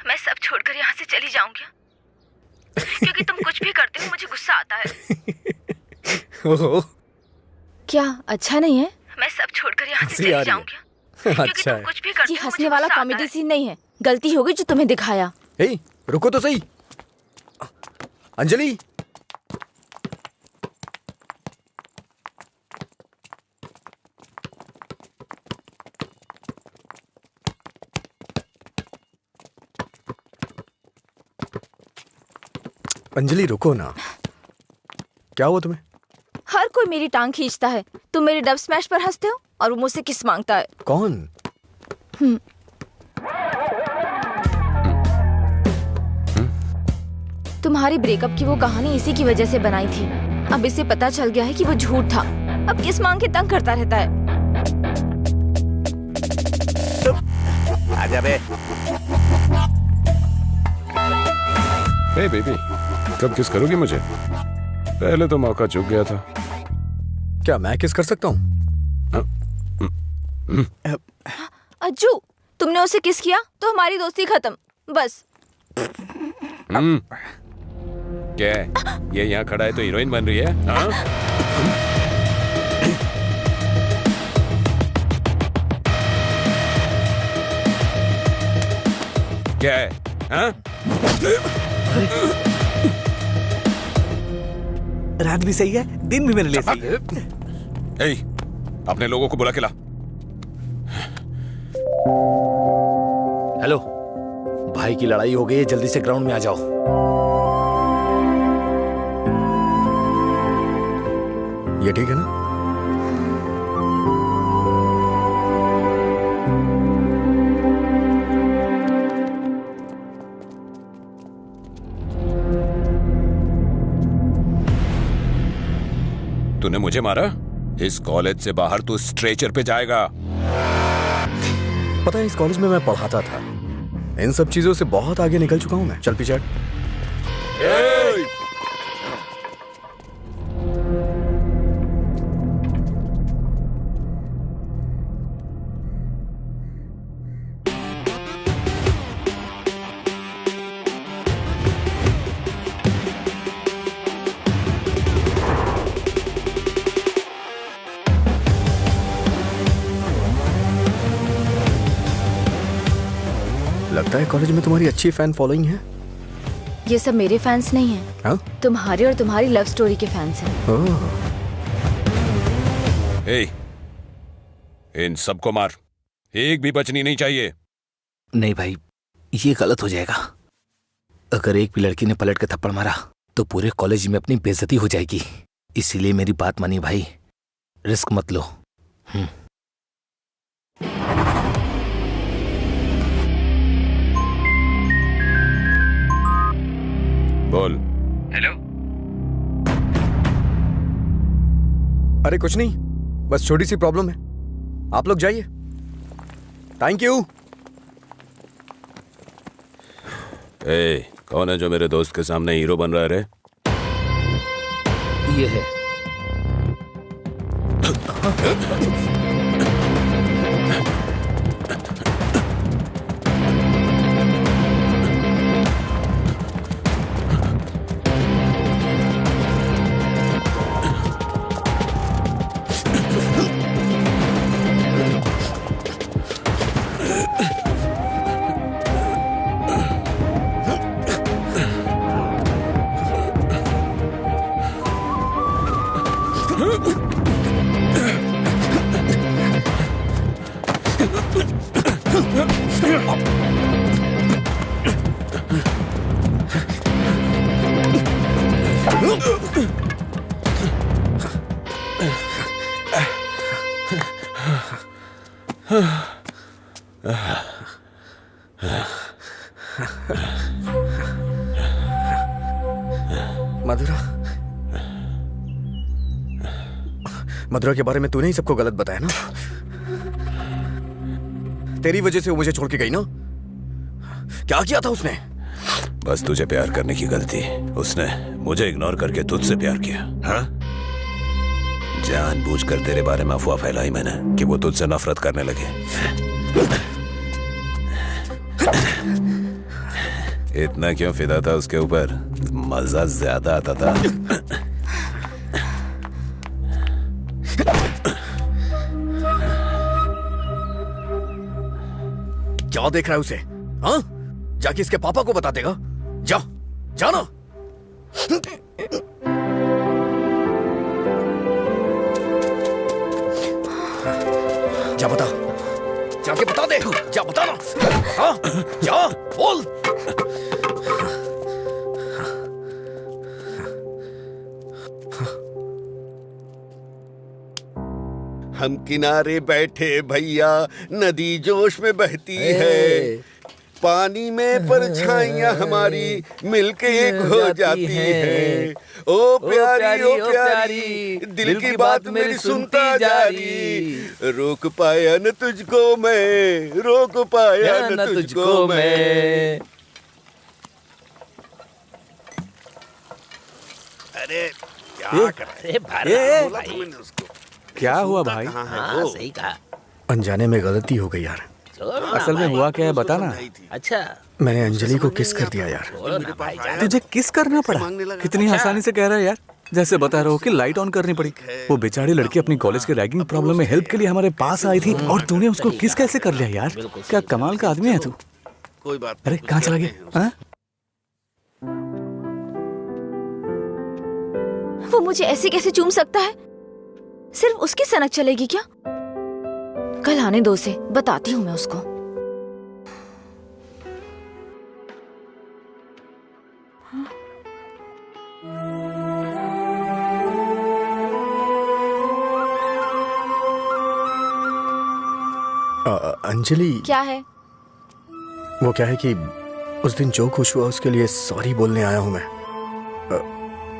मैं सब छोड़कर यहाँ से चली जाऊंगी क्योंकि तुम कुछ भी करते हो मुझे गुस्सा आता है। ओहो, क्या अच्छा नहीं है? मैं सब छोड़कर यहाँ से चली जाऊंगी क्योंकि अच्छा तुम है। कुछ भी करते हो। ये हंसने वाला कॉमेडी सीन नहीं है, गलती होगी जो तुम्हें दिखाया। ए, रुको तो सही। अंजलि, अंजलि रुको ना। क्या हुआ तुम्हें? हर कोई मेरी टांग खींचता है। तुम मेरे डब स्मैश पर हंसते हो और वो मुझसे किस मांगता है। कौन? तुम्हारी ब्रेकअप की वो कहानी इसी की वजह से बनाई थी। अब इसे पता चल गया है कि वो झूठ था। अब किस मांग के तंग करता रहता है। आजा बे। हे बेबी, कब किस करोगी मुझे? पहले तो मौका चूक गया था। क्या मैं किस कर सकता हूँ? अज्जू, तुमने उसे किस किया तो हमारी दोस्ती खत्म, बस। क्या है? ये यहाँ खड़ा है तो हीरोइन बन रही है? हाँ? क्या है? हाँ? रात भी सही है, दिन भी मेरे लिए सही है। ए, अपने लोगों को बुला के ला। हेलो, भाई की लड़ाई हो गई है, जल्दी से ग्राउंड में आ जाओ। ये ठीक है ना? तूने मुझे मारा? इस कॉलेज से बाहर तू स्ट्रेचर पे जाएगा। पता है, इस कॉलेज में मैं पढ़ाता था। इन सब चीजों से बहुत आगे निकल चुका हूं मैं। चल पीछे हट। लगता है कॉलेज में तुम्हारी अच्छी फैन फॉलोइंग है। ये सब मेरे फैंस नहीं हैं। हाँ? तुम्हारी और तुम्हारी लव स्टोरी के फैंस हैं। ए, इन सबको मार, एक भी बचनी नहीं चाहिए। नहीं भाई, ये गलत हो जाएगा। अगर एक भी लड़की ने पलट के थप्पड़ मारा तो पूरे कॉलेज में अपनी बेइज्जती हो जाएगी। इसीलिए मेरी बात मानिए भाई, रिस्क मत लो। बोल। हेलो। अरे कुछ नहीं, बस छोटी सी प्रॉब्लम है। आप लोग जाइए। Thank you. ए, कौन है जो मेरे दोस्त के सामने हीरो बन रहा है रे? ये है। मधुरा, मधुरा के बारे में तूने ही सबको गलत बताया ना। तेरी वजह से वो मुझे छोड़ के गई ना। क्या किया था उसने? बस तुझे प्यार करने की गलती। उसने मुझे इग्नोर करके तुझसे प्यार किया। हाँ, जानबूझकर तेरे बारे में अफवाह फैलाई मैंने कि वो तुझसे नफरत करने लगे। इतना क्यों फिदा था उसके ऊपर? मजा ज्यादा आता था। क्या देख रहा है उसे? हाँ, जाके इसके पापा को बता देगा। जा, जाना। जा बता, जाके बता दे। जा बताना। हाँ, जा बोल। हम किनारे बैठे भैया, नदी जोश में बहती है, पानी में परछाइयां हमारी मिलके एक हो जाती है। ओ प्यारी ओ प्यारी, दिल की बात मेरी सुनता जारी, रोक पाया न तुझको मैं, रोक पाया न तुझको मैं। अरे क्या कर रहे? बोला था मैंने उसको। क्या हुआ भाई? हाँ, सही कहा। अनजाने में गलती हो गई यार। असल में हुआ क्या है बता ना। अच्छा, मैंने अंजलि को किस कर दिया यार। तुझे किस करना पड़ा? कितनी आसानी से कह रहा है यार, जैसे बता रहे हो कि लाइट ऑन करनी पड़ी। वो बेचारी लड़की अपनी कॉलेज के रैगिंग प्रॉब्लम में हेल्प के लिए हमारे पास आई थी और तूने उसको किस कैसे कर लिया यार? क्या कमाल का आदमी है तू। कोई बात। अरे कहाँ चला गया? वो मुझे ऐसे कैसे चूम सकता है? सिर्फ उसकी सनक चलेगी क्या? कल आने दो उसे, बताती हूँ मैं उसको। अंजलि, क्या है? वो क्या है कि उस दिन जो कुछ हुआ उसके लिए सॉरी बोलने आया हूँ मैं।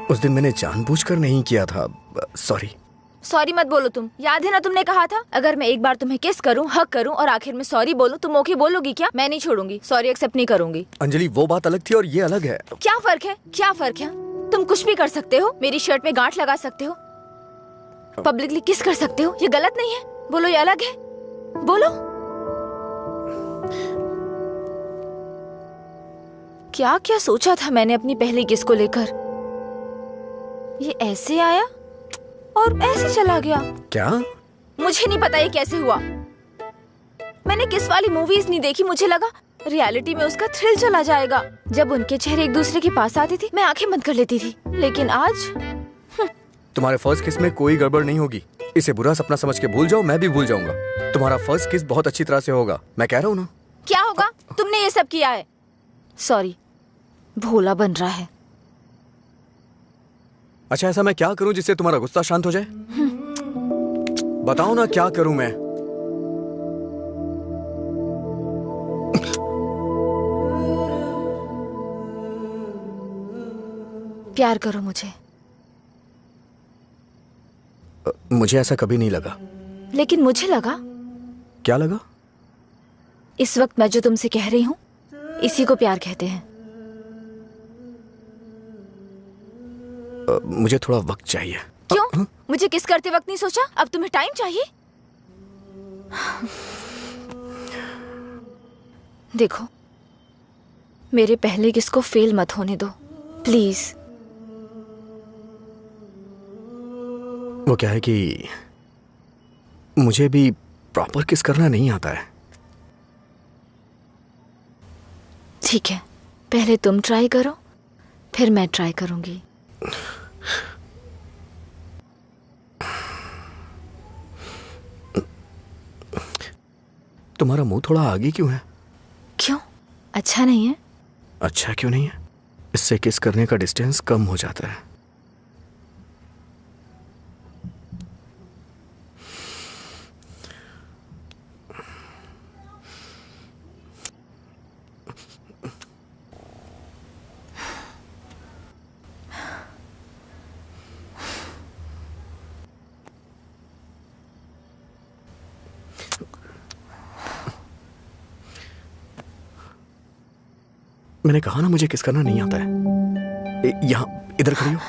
उस दिन मैंने जानबूझकर नहीं किया था। सॉरी। सॉरी मत बोलो तुम। याद है ना तुमने कहा था अगर मैं एक बार तुम्हें किस करूं, हक करूं और आखिर में सॉरी बोलूं, तुम ओके बोलोगी क्या? मैं नहीं छोड़ूंगी, सॉरी एक्सेप्ट नहीं करूंगी। अंजलि, वो बात अलग थी और ये अलग है। क्या फर्क है? क्या फर्क है? तुम कुछ भी कर सकते हो, मेरी शर्ट में गांठ लगा सकते हो, पब्लिकली किस कर सकते हो, ये गलत नहीं है। बोलो ये अलग है, बोलो। क्या क्या सोचा था मैंने अपनी पहली किस को लेकर। ये ऐसे आया और ऐसे चला गया। क्या? मुझे नहीं पता ये कैसे हुआ। मैंने किस वाली मूवीज नहीं देखी, मुझे लगा रियलिटी में उसका थ्रिल चला जाएगा। जब उनके चेहरे एक दूसरे के पास आते थे मैं आंखें बंद कर लेती थी, लेकिन आज तुम्हारे फर्स्ट किस में कोई गड़बड़ नहीं होगी। इसे बुरा सपना समझ के भूल जाओ, मैं भी भूल जाऊंगा। तुम्हारा फर्स्ट किस बहुत अच्छी तरह से होगा, मैं कह रहा हूँ ना। क्या होगा? तुमने ये सब किया है। सॉरी, भोला बन रहा है। अच्छा, ऐसा मैं क्या करूं जिससे तुम्हारा गुस्सा शांत हो जाए? बताओ ना क्या करूं मैं? प्यार करो मुझे। मुझे ऐसा कभी नहीं लगा। लेकिन मुझे लगा। क्या लगा? इस वक्त मैं जो तुमसे कह रही हूँ इसी को प्यार कहते हैं। मुझे थोड़ा वक्त चाहिए। क्यों? मुझे किस करते वक्त नहीं सोचा? अब तुम्हें टाइम चाहिए? देखो, मेरे पहले किस को फेल मत होने दो प्लीज। वो क्या है कि मुझे भी प्रॉपर किस करना नहीं आता है। ठीक है, पहले तुम ट्राई करो, फिर मैं ट्राई करूंगी। तुम्हारा मुंह थोड़ा आगे क्यों है? क्यों? अच्छा नहीं है? अच्छा क्यों नहीं है? इससे किस करने का डिस्टेंस कम हो जाता है। मैंने कहा ना मुझे किस करना नहीं आता है। यहाँ इधर खड़ी हो।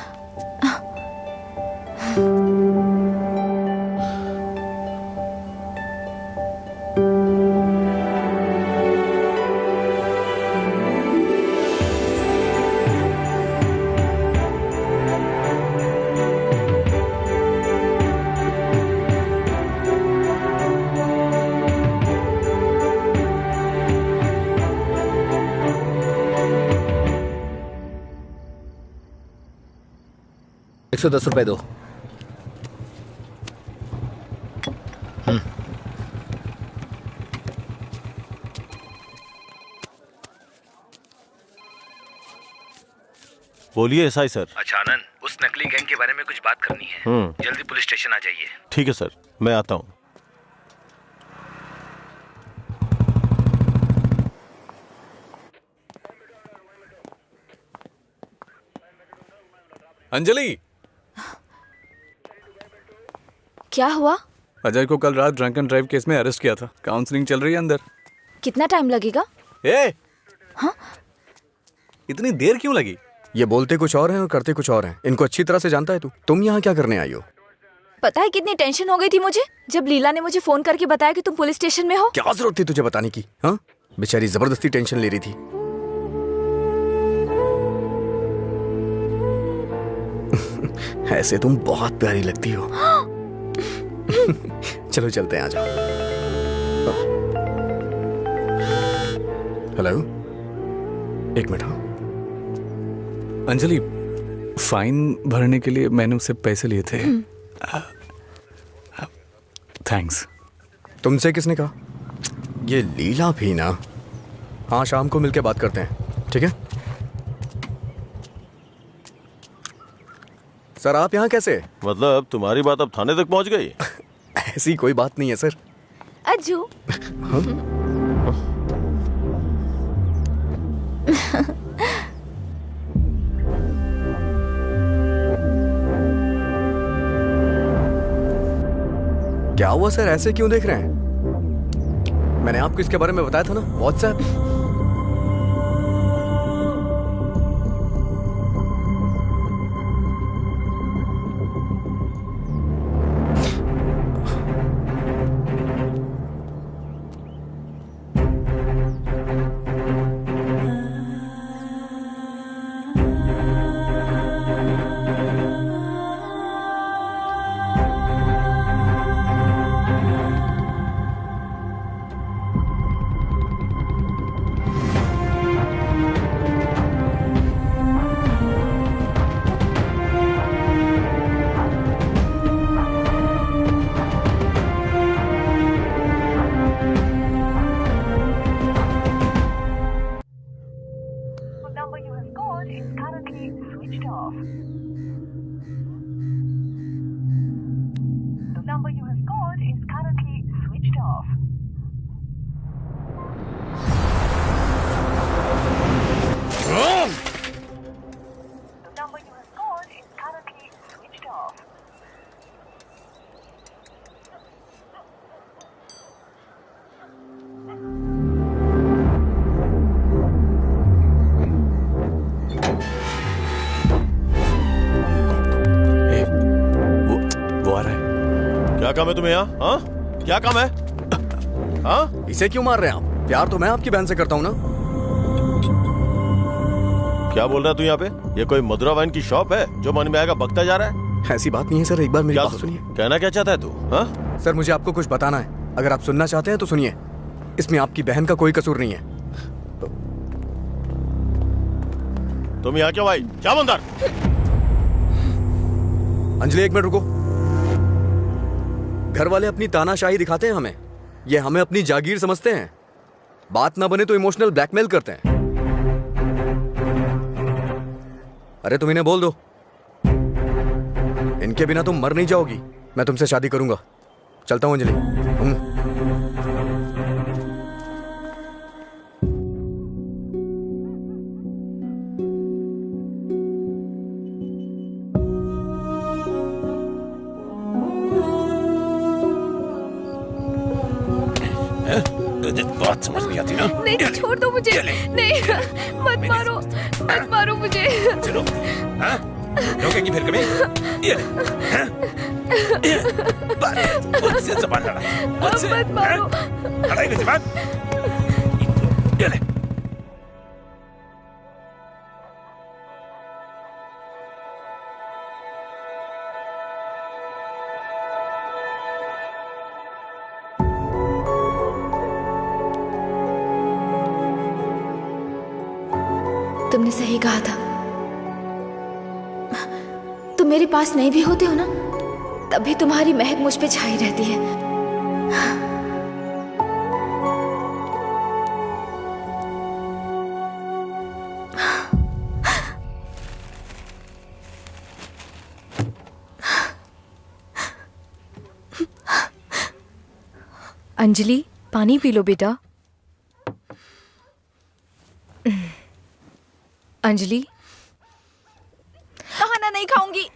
₹110 दो। बोलिए एसआई सर। अच्छा आनंद, उस नकली गैंग के बारे में कुछ बात करनी है। जल्दी पुलिस स्टेशन आ जाइए। ठीक है सर, मैं आता हूँ। अंजलि, क्या हुआ? अजय को कल रात ड्रंक एंड ड्राइव केस में अरेस्ट किया था। काउंसलिंग चल रही है अंदर। कितना टाइम लगेगा? हाँ? इतनी देर क्यों लगी? ये बोलते कुछ और हैं और करते कुछ और हैं। इनको अच्छी तरह से जानता है तू। तुम यहाँ क्या करने आई हो? पता है कितनी टेंशन हो गई थी मुझे जब लीला ने मुझे फोन करके बताया कि तुम पुलिस स्टेशन में हो। क्या जरूरत थी तुझे बताने की? हाँ, बेचारी जबरदस्ती टेंशन ले रही थी। ऐसे तुम बहुत प्यारी लगती हो। चलो चलते हैं, आ जाओ। हेलो, एक मिनट। हाँ अंजलि, फाइन भरने के लिए मैंने उससे पैसे लिए थे। थैंक्स। तुमसे किसने कहा? ये लीला भी ना। हाँ, शाम को मिलके बात करते हैं, ठीक है? सर आप यहाँ कैसे? मतलब तुम्हारी बात अब थाने तक पहुँच गई? ऐसी कोई बात नहीं है सर। अज्जू। हाँ? क्या हुआ सर, ऐसे क्यों देख रहे हैं? मैंने आपको इसके बारे में बताया था ना, व्हाट्सएप। क्या काम है तुम्हें यहाँ? हाँ, क्या काम है? हाँ, इसे क्यों मार रहे हैं आप? प्यार तो मैं आपकी बहन से करता हूँ ना। क्या बोल रहा है तू यहाँ पे? ये कोई मधुरा वाइन की शॉप है जो मन में आएगा बकता जा रहा है? ऐसी बात नहीं है सर, एक बार मेरी बात सुनिए। कहना क्या चाहता है तू? हाँ सर, मुझे आपको कुछ बताना है। अगर आप सुनना चाहते हैं तो सुनिए। इसमें आपकी बहन का कोई कसूर नहीं है। तुम यहाँ क्यों आई? क्या बंदर? अंजलि एक मिनट रुको। घर वाले अपनी तानाशाही दिखाते हैं हमें। ये हमें अपनी जागीर समझते हैं। बात ना बने तो इमोशनल ब्लैकमेल करते हैं। अरे तुम इन्हें बोल दो, इनके बिना तुम मर नहीं जाओगी। मैं तुमसे शादी करूंगा। चलता हूं अंजलि। बात समझ नहीं आती ना? नहीं, छोड़ दो मुझे। नहीं, मत मारो मुझे। चलो, हाँ? रोकेंगी फिर कभी? ये ले, हाँ? मुझसे ज़बान लड़ा, मुझसे, मत मारो। लड़ाई ज़बान। ये ले। तुमने सही कहा था। तुम मेरे पास नहीं भी होते हो ना, तब भी तुम्हारी महक मुझ पे छाई रहती है। अंजलि, पानी पी लो बेटा। अंजलि, खाना नहीं खाऊंगी।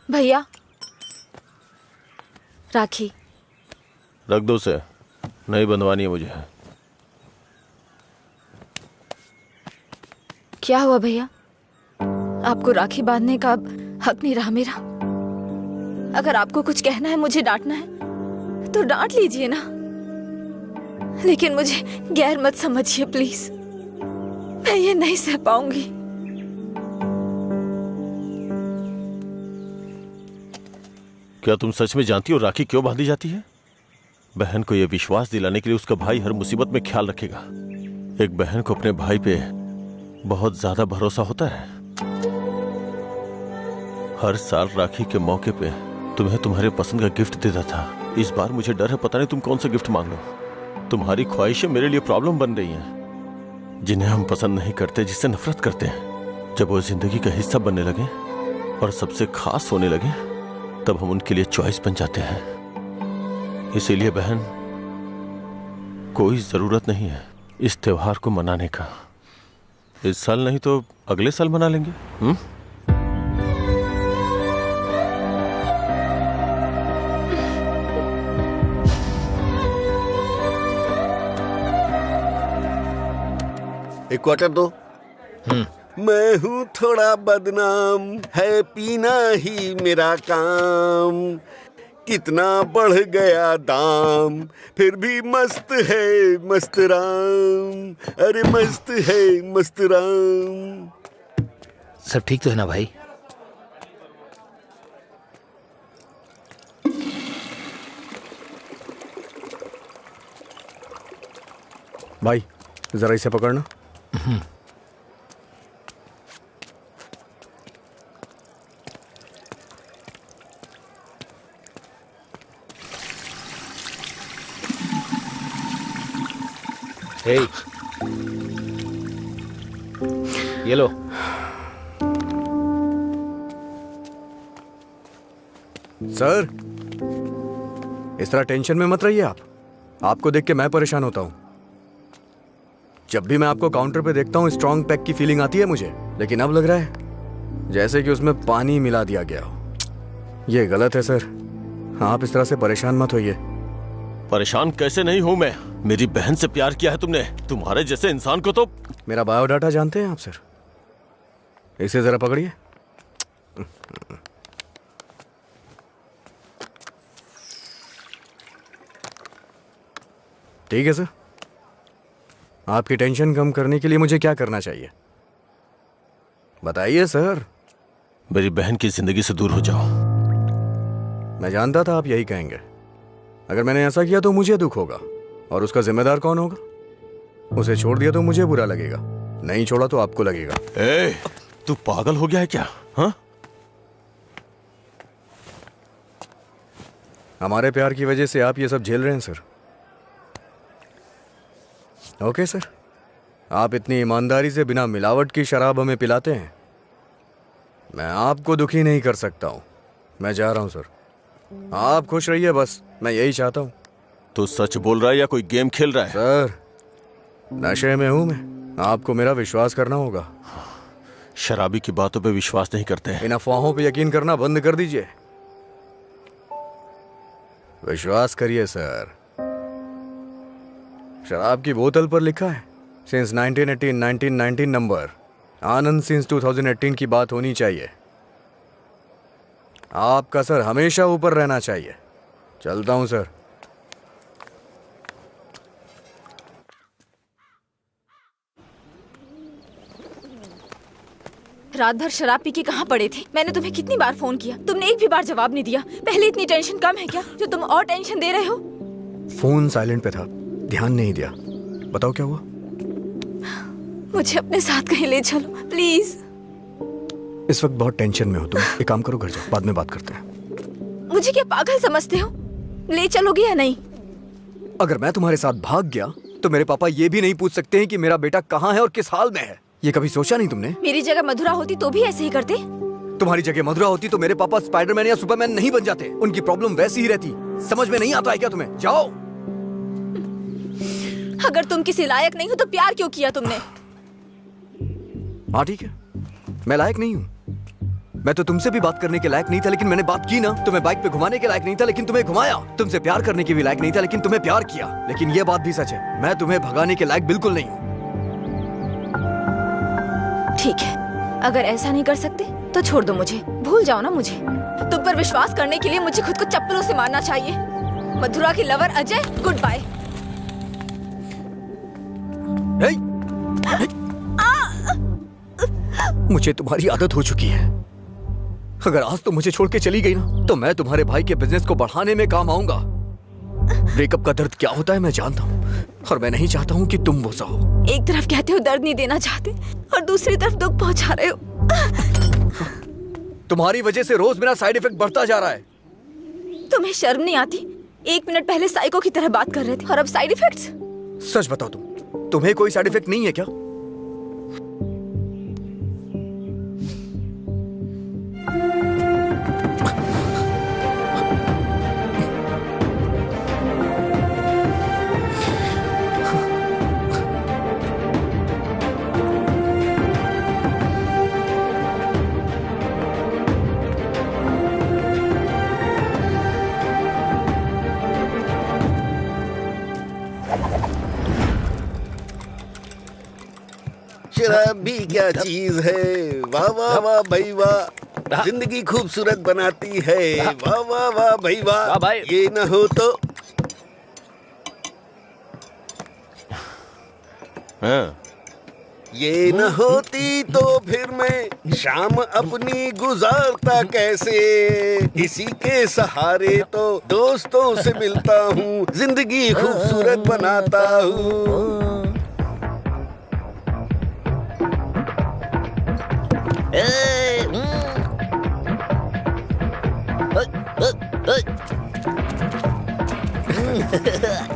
भैया, राखी रख दो उसे, नहीं बंधवानी है मुझे। क्या हुआ भैया? आपको राखी बांधने का अब हक नहीं रहा मेरा? अगर आपको कुछ कहना है, मुझे डांटना है तो डांट लीजिए ना, लेकिन मुझे गैर मत समझिए प्लीज। मैं ये नहीं सह पाऊंगी। क्या तुम सच में जानती हो राखी क्यों बांधी जाती है? बहन को यह विश्वास दिलाने के लिए उसका भाई हर मुसीबत में ख्याल रखेगा। एक बहन को अपने भाई पे बहुत ज्यादा भरोसा होता है। हर साल राखी के मौके पे तुम्हें तुम्हारे पसंद का गिफ्ट देता था। इस बार मुझे डर है, पता नहीं तुम कौन सा गिफ्ट मांग लो। तुम्हारी ख्वाहिशें मेरे लिए प्रॉब्लम बन रही हैं, जिन्हें हम पसंद नहीं करते, जिससे नफरत करते हैं। जब वो जिंदगी का हिस्सा बनने लगे और सबसे खास होने लगे, तब हम उनके लिए चॉइस बन जाते हैं। इसीलिए बहन, कोई जरूरत नहीं है इस त्योहार को मनाने का। इस साल नहीं तो अगले साल मना लेंगे। एक क्वार्टर दो। मैं हूँ थोड़ा बदनाम, है पीना ही मेरा काम। कितना बढ़ गया दाम, फिर भी मस्त है मस्त राम। अरे मस्त है मस्त राम। सब ठीक तो है ना भाई? भाई जरा इसे पकड़ना। ये लो। सर, इस तरह टेंशन में मत रहिए आप। आपको देख के मैं परेशान होता हूं। जब भी मैं आपको काउंटर पे देखता हूं, स्ट्रॉन्ग पैक की फीलिंग आती है मुझे, लेकिन अब लग रहा है जैसे कि उसमें पानी मिला दिया गया हो। ये गलत है सर, आप इस तरह से परेशान मत होइए। परेशान कैसे नहीं हूं मैं? मेरी बहन से प्यार किया है तुमने। तुम्हारे जैसे इंसान को तो। मेरा बायोडाटा जानते हैं आप सर? इसे जरा पकड़िए। ठीक है सर, आपकी टेंशन कम करने के लिए मुझे क्या करना चाहिए बताइए सर। मेरी बहन की जिंदगी से दूर हो जाओ। मैं जानता था आप यही कहेंगे। अगर मैंने ऐसा किया तो मुझे दुख होगा, और उसका जिम्मेदार कौन होगा? उसे छोड़ दिया तो मुझे बुरा लगेगा, नहीं छोड़ा तो आपको लगेगा। तू पागल हो गया है क्या? हाँ, हमारे प्यार की वजह से आप ये सब झेल रहे हैं सर। ओके सर, आप इतनी ईमानदारी से बिना मिलावट की शराब हमें पिलाते हैं, मैं आपको दुखी नहीं कर सकता हूँ। मैं जा रहा हूँ सर, आप खुश रहिए बस, मैं यही चाहता हूँ। तो सच बोल रहा है या कोई गेम खेल रहा है? सर नशे में हूँ मैं, आपको मेरा विश्वास करना होगा। शराबी की बातों पे विश्वास नहीं करते। इन अफवाहों पे यकीन करना बंद कर दीजिए, विश्वास करिए सर। शराब की बोतल पर लिखा है सिंस 1918 1919 नंबर, आनंद सिंस 2018 की बात होनी चाहिए। आपका सर हमेशा ऊपर रहना चाहिए। चलता हूं सर। रात भर शराब पी के कहाँ पड़े थे? मैंने तुम्हें कितनी बार फोन किया, तुमने एक भी बार जवाब नहीं दिया। पहले इतनी टेंशन कम है क्या जो तुम और टेंशन दे रहे हो? फोन साइलेंट पे था, ध्यान नहीं दिया। बताओ क्या हुआ? मुझे अपने साथ कहीं ले चलो प्लीज। इस वक्त बहुत टेंशन में हो तुम, एक काम करो घर जाओ, बाद में बात करते हैं। मुझे क्या पागल समझते हो? ले चलोगे या नहीं? अगर मैं तुम्हारे साथ भाग गया तो मेरे पापा ये भी नहीं पूछ सकते हैं कि मेरा बेटा कहाँ है और किस हाल में है। ये कभी सोचा नहीं तुमने? मेरी जगह मधुरा होती तो भी ऐसे ही करते। तुम्हारी जगह मधुरा होती तो मेरे पापा स्पाइडरमैन या सुपरमैन नहीं बन जाते। उनकी प्रॉब्लम वैसी ही रहती। समझ में नहीं आता है क्या तुम्हें? जाओ। अगर तुम किसी लायक नहीं हो तो प्यार क्यों किया तुमने? हाँ ठीक है, मैं लायक नहीं हूँ। मैं तो तुमसे भी बात करने के लायक नहीं था, लेकिन मैंने बात की ना। तुम्हें बाइक पे घुमाने के लायक नहीं था, लेकिन तुम्हें घुमाया। तुमसे प्यार करने के भी लायक नहीं था, लेकिन तुम्हें प्यार किया। लेकिन ये बात भी सच है, मैं तुम्हें भगाने के लायक बिल्कुल नहीं हूँ। ठीक है, अगर ऐसा नहीं कर सकते तो छोड़ दो मुझे, भूल जाओ ना मुझे। तुम पर विश्वास करने के लिए मुझे खुद को चप्पलों से मारना चाहिए। मधुरा की लवर अजय, गुड बाय। मुझे तुम्हारी आदत हो चुकी है। अगर आज तुम मुझे छोड़ के चली गई ना तो मैं तुम्हारे भाई के बिजनेस को बढ़ाने में काम आऊंगा। ब्रेकअप का दर्द क्या होता है मैं जानता हूँ, और मैं नहीं चाहता हूँ कि तुम वो सहो। एक तरफ कहते हो दर्द नहीं देना चाहते और दूसरी तरफ दुख पहुंचा रहे हो। तुम्हारी वजह से रोज मेरा साइड इफेक्ट बढ़ता जा रहा है। तुम्हें शर्म नहीं आती? 1 मिनट पहले साइको की तरह बात कर रहे थे और अब साइड इफेक्ट्स। सच बताओ तुम्हें कोई साइड इफेक्ट नहीं है क्या? शराब भी क्या चीज है। वाह वाह वाह भाई वाह, जिंदगी खूबसूरत बनाती है। वाह वाह वाह भाई वाह, ये न हो तो। ये न होती तो फिर मैं शाम अपनी गुजारता कैसे। इसी के सहारे तो दोस्तों से मिलता हूँ, जिंदगी खूबसूरत बनाता हूँ।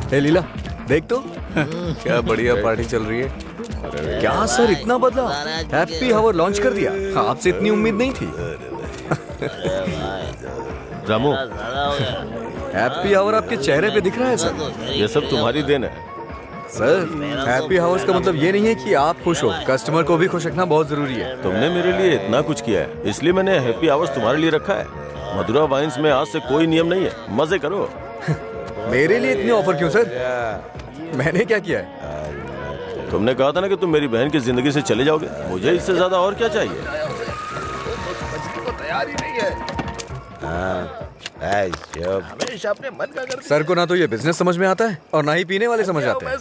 हे लीला, देख तो क्या बढ़िया पार्टी चल रही है। क्या सर इतना बदला? हैप्पी आवर लॉन्च कर दिया। आपसे इतनी उम्मीद नहीं थी। रामू, हैप्पी आवर आपके चेहरे पे दिख रहा है सर। ये सब तुम्हारी देन है सर। हैप्पी आवर्स का मतलब ये नहीं है कि आप खुश हो, कस्टमर को भी खुश रखना बहुत जरूरी है। तुमने मेरे लिए इतना कुछ किया है, इसलिए मैंने हैप्पी आवर्स तुम्हारे लिए रखा है। मधुरा वाइन्स में आज से कोई नियम नहीं है, मजे करो। मेरे लिए इतने ऑफर क्यों सर? मैंने क्या किया है? तुमने कहा था ना कि तुम मेरी बहन की जिंदगी से चले जाओगे। मुझे इससे ज्यादा और क्या चाहिए? तैयार ही नहीं है। हमेशा अपने मन का करते। सर को ना तो ये बिजनेस समझ में आता है और ना ही पीने वाले समझ आते हैं।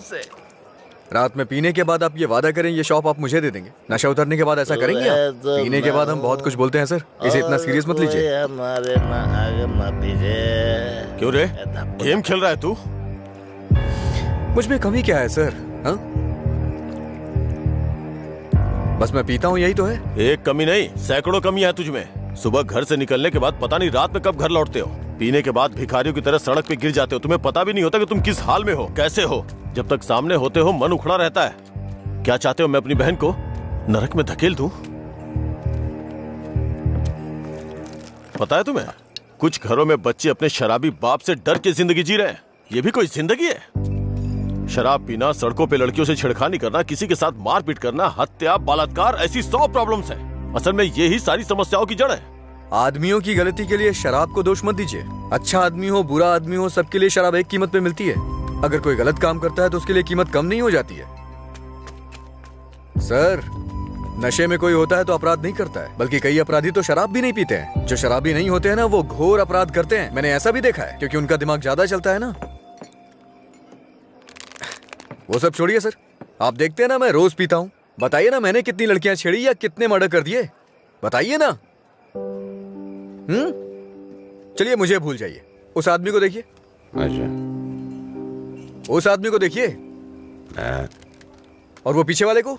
रात में पीने के बाद आप ये वादा करें ये शॉप आप मुझे दे देंगे। नशा उतरने के बाद ऐसा करेंगे आप? पीने के बाद हम बहुत कुछ बोलते हैं सर, इसे इतना सीरियस मत लीजिए। क्यों रे, गेम खेल रहा है तू? मुझ में कमी क्या है सर? हाँ, बस मैं पीता हूँ, यही तो है। एक कमी नहीं, सैकड़ों कमी है तुझ में। सुबह घर से निकलने के बाद पता नहीं रात में कब घर लौटते हो। पीने के बाद भिखारियों की तरह सड़क पे गिर जाते हो, तुम्हें पता भी नहीं होता कि तुम किस हाल में हो, कैसे हो। जब तक सामने होते हो मन उखड़ा रहता है। क्या चाहते हो मैं अपनी बहन को नरक में धकेल दूं? पता है तुम्हें, कुछ घरों में बच्चे अपने शराबी बाप से डर के जिंदगी जी रहे हैं। ये भी कोई जिंदगी है? शराब पीना, सड़कों पे लड़कियों से छेड़खानी करना, किसी के साथ मारपीट करना, हत्या, बलात्कार, ऐसी 100 प्रॉब्लम्स हैं। असल में यही सारी समस्याओं की जड़ है। आदमियों की गलती के लिए शराब को दोष मत दीजिए। अच्छा आदमी हो, बुरा आदमी हो, सबके लिए शराब एक कीमत पे मिलती है। अगर कोई गलत काम करता है तो उसके लिए कीमत कम नहीं हो जाती है। सर, नशे में कोई होता है तो अपराध नहीं करता है, बल्कि कई अपराधी तो शराब भी नहीं पीते हैं। जो शराबी नहीं होते हैं ना, वो घोर अपराध करते हैं। मैंने ऐसा भी देखा है, क्योंकि उनका दिमाग ज्यादा चलता है ना। वो सब छोड़िए सर, आप देखते हैं ना मैं रोज पीता हूँ। बताइए ना मैंने कितनी लड़कियां छेड़ी या कितने मर्डर कर दिए, बताइए ना। चलिए मुझे भूल जाइए, उस आदमी को देखिए। अच्छा, उस आदमी को देखिए, और वो पीछे वाले को।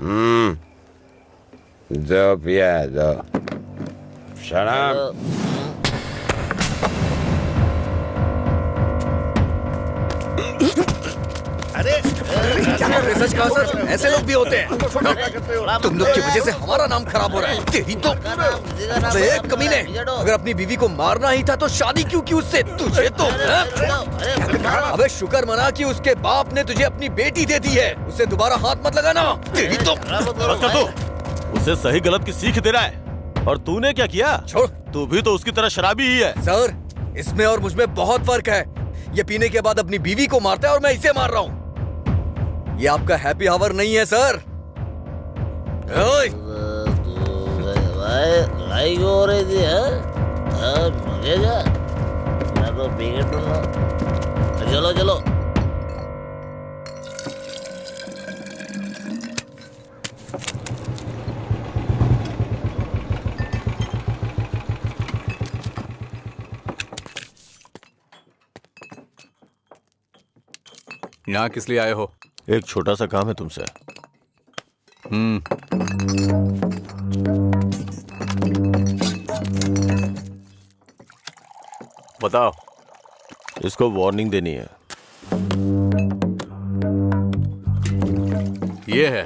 दो पिया दो शराब। सच कहा सर, ऐसे लोग भी होते हैं। तुम लोग की वजह से हमारा नाम खराब हो रहा है। तेरी तो कमीने, अगर अपनी बीवी को मारना ही था तो शादी क्यों की उससे? तुझे तो अबे शुक्र मना कि उसके बाप ने तुझे अपनी बेटी दे दी है। उससे दोबारा हाथ मत लगाना। तेरी तो उसे सही गलत की सीख दे रहा है, और तूने क्या किया? छोड़, तू भी तो उसकी तरह शराबी ही है। सर, इसमें और मुझमें बहुत फर्क है। ये पीने के बाद अपनी बीवी को मारता है और मैं इसे मार रहा हूँ। ये आपका हैप्पी आवर नहीं है सर। ओए लड़ाई क्यों हो रही थी? मुझे क्या, मैं तो पी के टूंगा। चलो चलो। यहाँ किस लिए आए हो? एक छोटा सा काम है तुमसे। बताओ। इसको वार्निंग देनी है। ये है,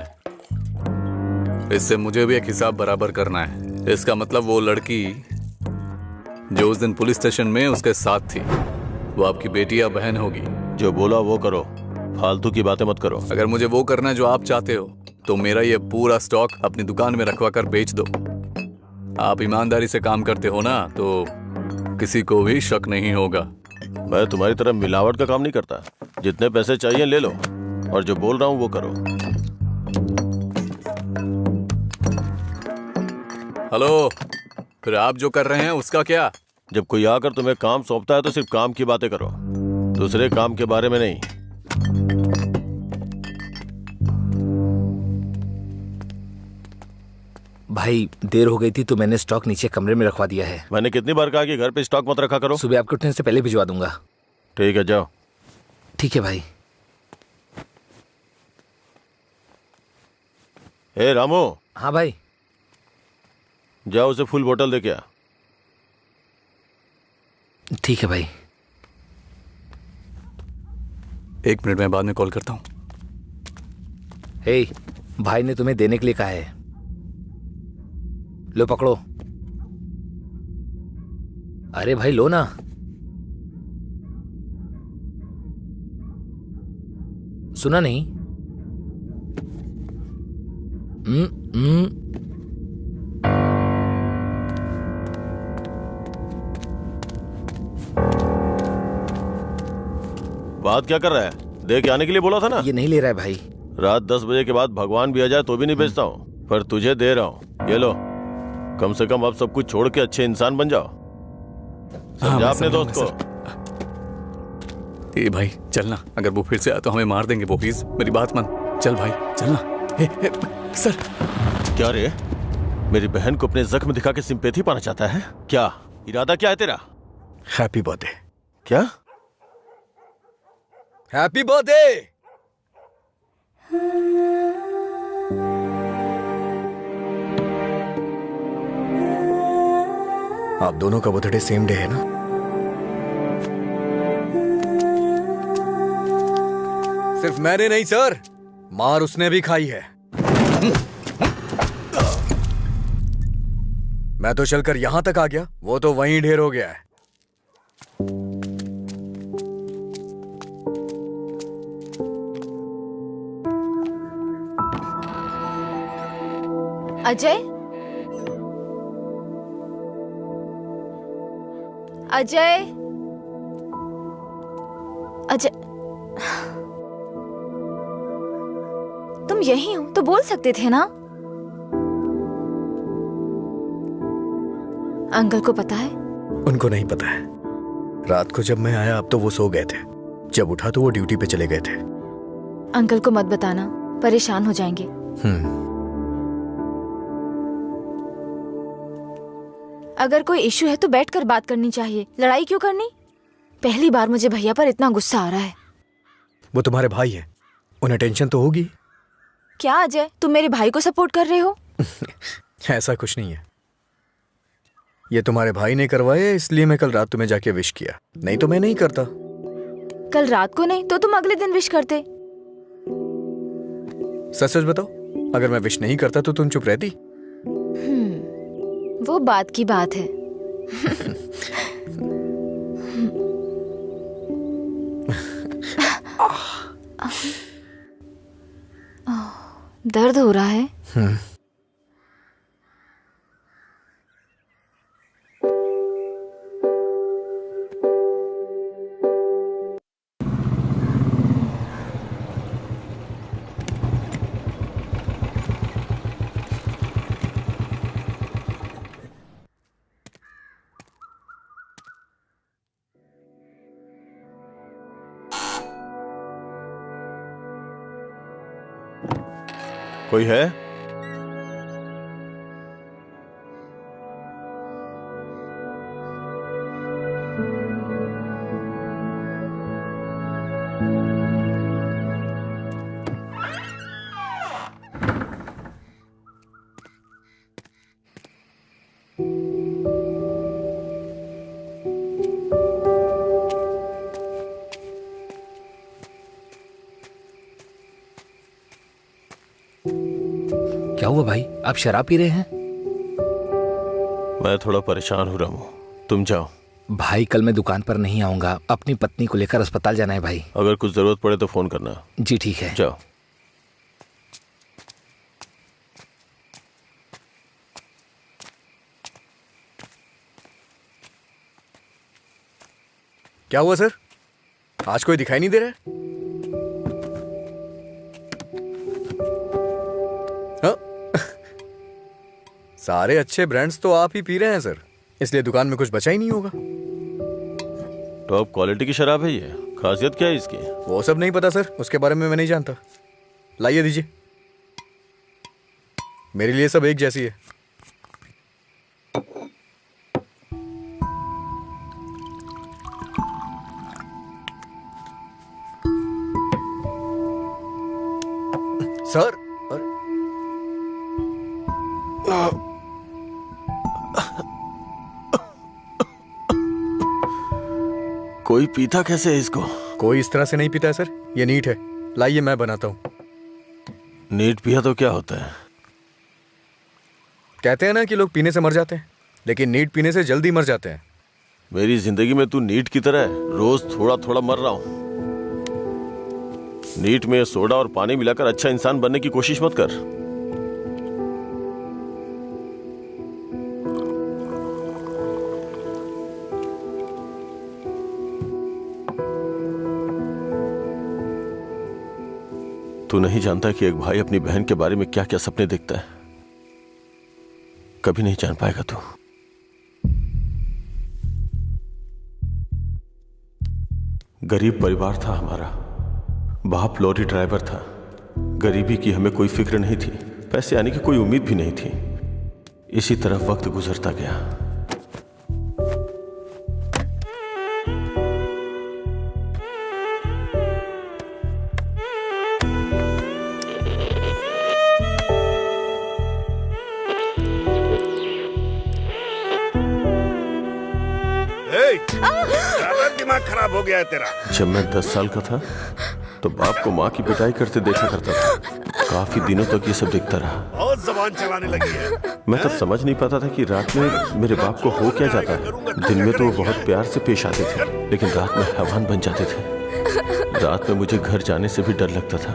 इससे मुझे भी एक हिसाब बराबर करना है। इसका मतलब वो लड़की जो उस दिन पुलिस स्टेशन में उसके साथ थी, वो आपकी बेटी या बहन होगी। जो बोला वो करो, फालतू की बातें मत करो। अगर मुझे वो करना है जो आप चाहते हो तो मेरा ये पूरा स्टॉक अपनी दुकान में रखवा कर बेच दो। आप ईमानदारी से काम करते हो ना, तो किसी को भी शक नहीं होगा। मैं तुम्हारी तरह मिलावट का काम नहीं करता। जितने पैसे चाहिए ले लो, और जो बोल रहा हूँ वो करो। हेलो, फिर आप जो कर रहे हैं उसका क्या? जब कोई आकर तुम्हें काम सौंपता है तो सिर्फ काम की बातें करो, दूसरे काम के बारे में नहीं। भाई देर हो गई थी तो मैंने स्टॉक नीचे कमरे में रखवा दिया है। मैंने कितनी बार कहा कि घर पे स्टॉक मत रखा करो। सुबह आपके उठने से पहले भिजवा दूंगा। ठीक है, जाओ। ठीक है भाई। ए रामू। हाँ भाई। जाओ उसे फुल बोतल दे के आ। ठीक है भाई। 1 मिनट में बाद में कॉल करता हूँ। हे, भाई ने तुम्हें देने के लिए कहा है। लो पकड़ो। अरे भाई लो ना। सुना नहीं? बात क्या कर रहा है? दे के आने के लिए बोला था ना। ये नहीं ले रहा है भाई। रात 10 बजे के बाद भगवान भी आ जाए तो भी नहीं बेचता हूँ, पर तुझे दे रहा हूँ। ये लो, कम से कम अब सब कुछ छोड़ के अच्छे इंसान बन जाओ। समझा अपने दोस्त को। ए भाई चलना, अगर वो फिर से आए तो हमें मार देंगे वो। प्लीज मेरी बात मान। चल भाई चलना। सर। क्या रे, मेरी बहन को अपने जख्म दिखा के सिंपैथी पाना चाहता है क्या? इरादा क्या है तेरा? Happy birthday. क्या? Happy birthday. आप दोनों का बर्थडे सेम डे है ना? सिर्फ मैंने नहीं सर, मार उसने भी खाई है। मैं तो चलकर यहां तक आ गया, वो तो वहीं ढेर हो गया है। अजय, अजय, अजय, तुम यही हो तो बोल सकते थे ना। अंकल को पता है? उनको नहीं पता है। रात को जब मैं आया अब तो वो सो गए थे, जब उठा तो वो ड्यूटी पे चले गए थे। अंकल को मत बताना, परेशान हो जाएंगे। अगर कोई इश्यू है तो बैठकर बात करनी चाहिए, लड़ाई क्यों करनी? पहली बार मुझे भैया पर इतना गुस्सा आ रहा है। वो तुम्हारे भाई हैं, उन्हें टेंशन तो होगी। क्या अजय, तुम मेरे भाई को सपोर्ट कर रहे हो? ऐसा कुछ नहीं है, ये तुम्हारे भाई ने करवाया इसलिए मैं कल रात तुम्हें जाके विश किया, नहीं तो मैं नहीं करता। कल रात को नहीं तो तुम अगले दिन विश करते। सच सच बताओ, अगर मैं विश नहीं करता तो तुम चुप रहती? वो बात की बात है। दर्द हो रहा है? कोई है? क्या हुआ भाई, आप शराब पी रहे हैं? मैं थोड़ा परेशान हो रहा हूँ, तुम जाओ। भाई कल मैं दुकान पर नहीं आऊंगा, अपनी पत्नी को लेकर अस्पताल जाना है भाई। अगर कुछ जरूरत पड़े तो फोन करना। जी ठीक है। जाओ। क्या हुआ सर, आज कोई दिखाई नहीं दे रहा है? सारे अच्छे ब्रांड्स तो आप ही पी रहे हैं सर, इसलिए दुकान में कुछ बचा ही नहीं होगा। टॉप क्वालिटी की शराब है ये, खासियत क्या है इसकी? वो सब नहीं पता सर, उसके बारे में मैं नहीं जानता। लाइए दीजिए, मेरे लिए सब एक जैसी है। सर कोई पीता कैसे है इसको? कोई इस तरह से नहीं पीता है सर, ये नीट है। लाइए मैं बनाता हूँ। नीट पिया तो क्या होता है? कहते हैं ना कि लोग पीने से मर जाते हैं, लेकिन नीट पीने से जल्दी मर जाते हैं। मेरी जिंदगी में तू नीट की तरह है, रोज थोड़ा थोड़ा मर रहा हूं। नीट में सोडा और पानी मिलाकर अच्छा इंसान बनने की कोशिश मत कर। तू नहीं जानता कि एक भाई अपनी बहन के बारे में क्या क्या सपने देखता है। कभी नहीं जान पाएगा तू। गरीब परिवार था हमारा, बाप लॉरी ड्राइवर था। गरीबी की हमें कोई फिक्र नहीं थी, पैसे आने की कोई उम्मीद भी नहीं थी। इसी तरह वक्त गुजरता गया। दिमाग खराब हो गया है तेरा। जब मैं 10 साल का था तो बाप को माँ की पिटाई करते देखा करता था। काफी दिनों तक ये सब दिखता रहा। बहुत जबान चलाने लगी है। मैं तब समझ नहीं पाता था कि रात में मेरे बाप को हो क्या जाता है। दिन में तो वो बहुत प्यार से पेश आते थे, लेकिन रात में हैवान बन जाते थे। रात में मुझे घर जाने से भी डर लगता था।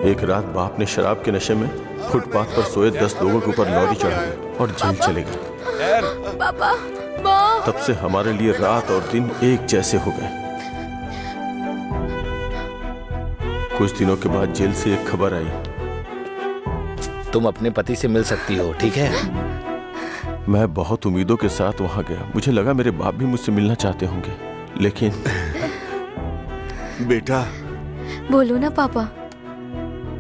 एक रात बाप ने शराब के नशे में फुटपाथ पर सोए 10 लोगों के ऊपर लॉरी चढ़ा दी और जेल चले गए। पापा, तब से हमारे लिए रात और दिन एक जैसे हो गए। कुछ दिनों के बाद जेल से एक खबर आई, तुम अपने पति से मिल सकती हो, ठीक है? मैं बहुत उम्मीदों के साथ वहां गया। मुझे लगा मेरे बाप भी मुझसे मिलना चाहते होंगे, लेकिन बेटा, बोलो ना पापा।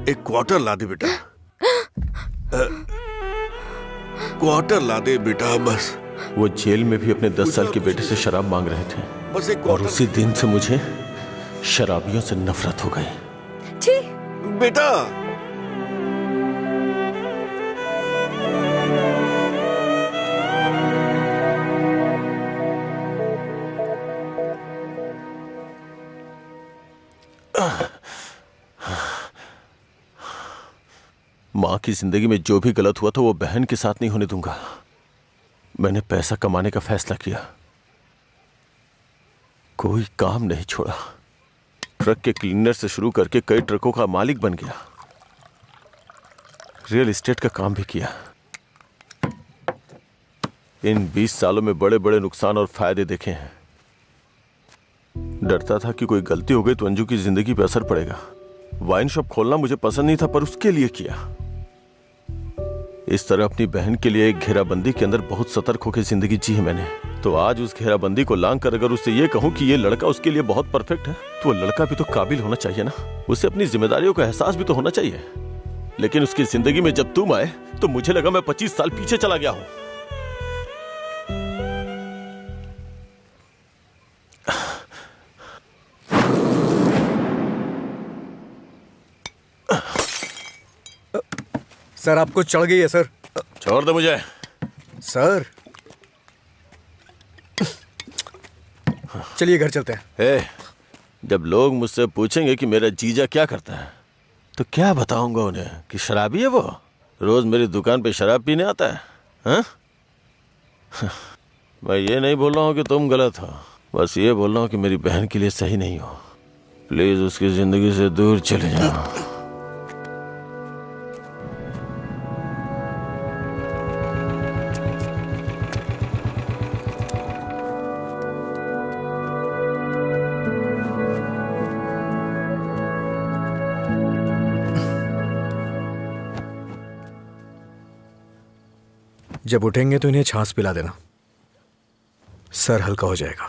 एक क्वार्टर ला दे बेटा। क्वार्टर ला दे बेटा बस। वो जेल में भी अपने 10 साल के बेटे से शराब मांग रहे थे, बस एक और उसी दिन से मुझे शराबियों से नफरत हो गई। बेटा, माँ की जिंदगी में जो भी गलत हुआ था वो बहन के साथ नहीं होने दूंगा। मैंने पैसा कमाने का फैसला किया, कोई काम नहीं छोड़ा। ट्रक के क्लीनर से शुरू करके कई ट्रकों का मालिक बन गया। रियल एस्टेट का काम भी किया। इन 20 सालों में बड़े बड़े नुकसान और फायदे देखे हैं। डरता था कि कोई गलती हो गई तो अंजू की जिंदगी पे असर पड़ेगा। वाइन शॉप खोलना मुझे पसंद नहीं था, पर उसके लिए किया। इस तरह अपनी बहन के लिए एक घेराबंदी के अंदर बहुत सतर्क होकर जिंदगी जी है मैंने। तो आज उस घेराबंदी को लांग कर अगर उससे ये कहूं कि ये लड़का उसके लिए बहुत परफेक्ट है, तो वो लड़का भी तो काबिल होना चाहिए ना। उसे अपनी जिम्मेदारियों का एहसास भी तो होना चाहिए। लेकिन उसकी जिंदगी में जब तुम आए तो मुझे लगा मैं 25 साल पीछे चला गया हूं। सर, आपको चढ़ गई है सर। छोड़ दो मुझे। सर, चलिए घर चलते हैं। जब लोग मुझसे पूछेंगे कि मेरा जीजा क्या करता है, तो क्या बताऊंगा उन्हें कि शराबी है वो, रोज मेरी दुकान पे शराब पीने आता है। हाँ? मैं ये नहीं बोल रहा हूँ कि तुम गलत हो, बस ये बोल रहा हूँ कि मेरी बहन के लिए सही नहीं हो। प्लीज उसकी जिंदगी से दूर चले जाओ। जब उठेंगे तो इन्हें छाछ पिला देना, सर हल्का हो जाएगा।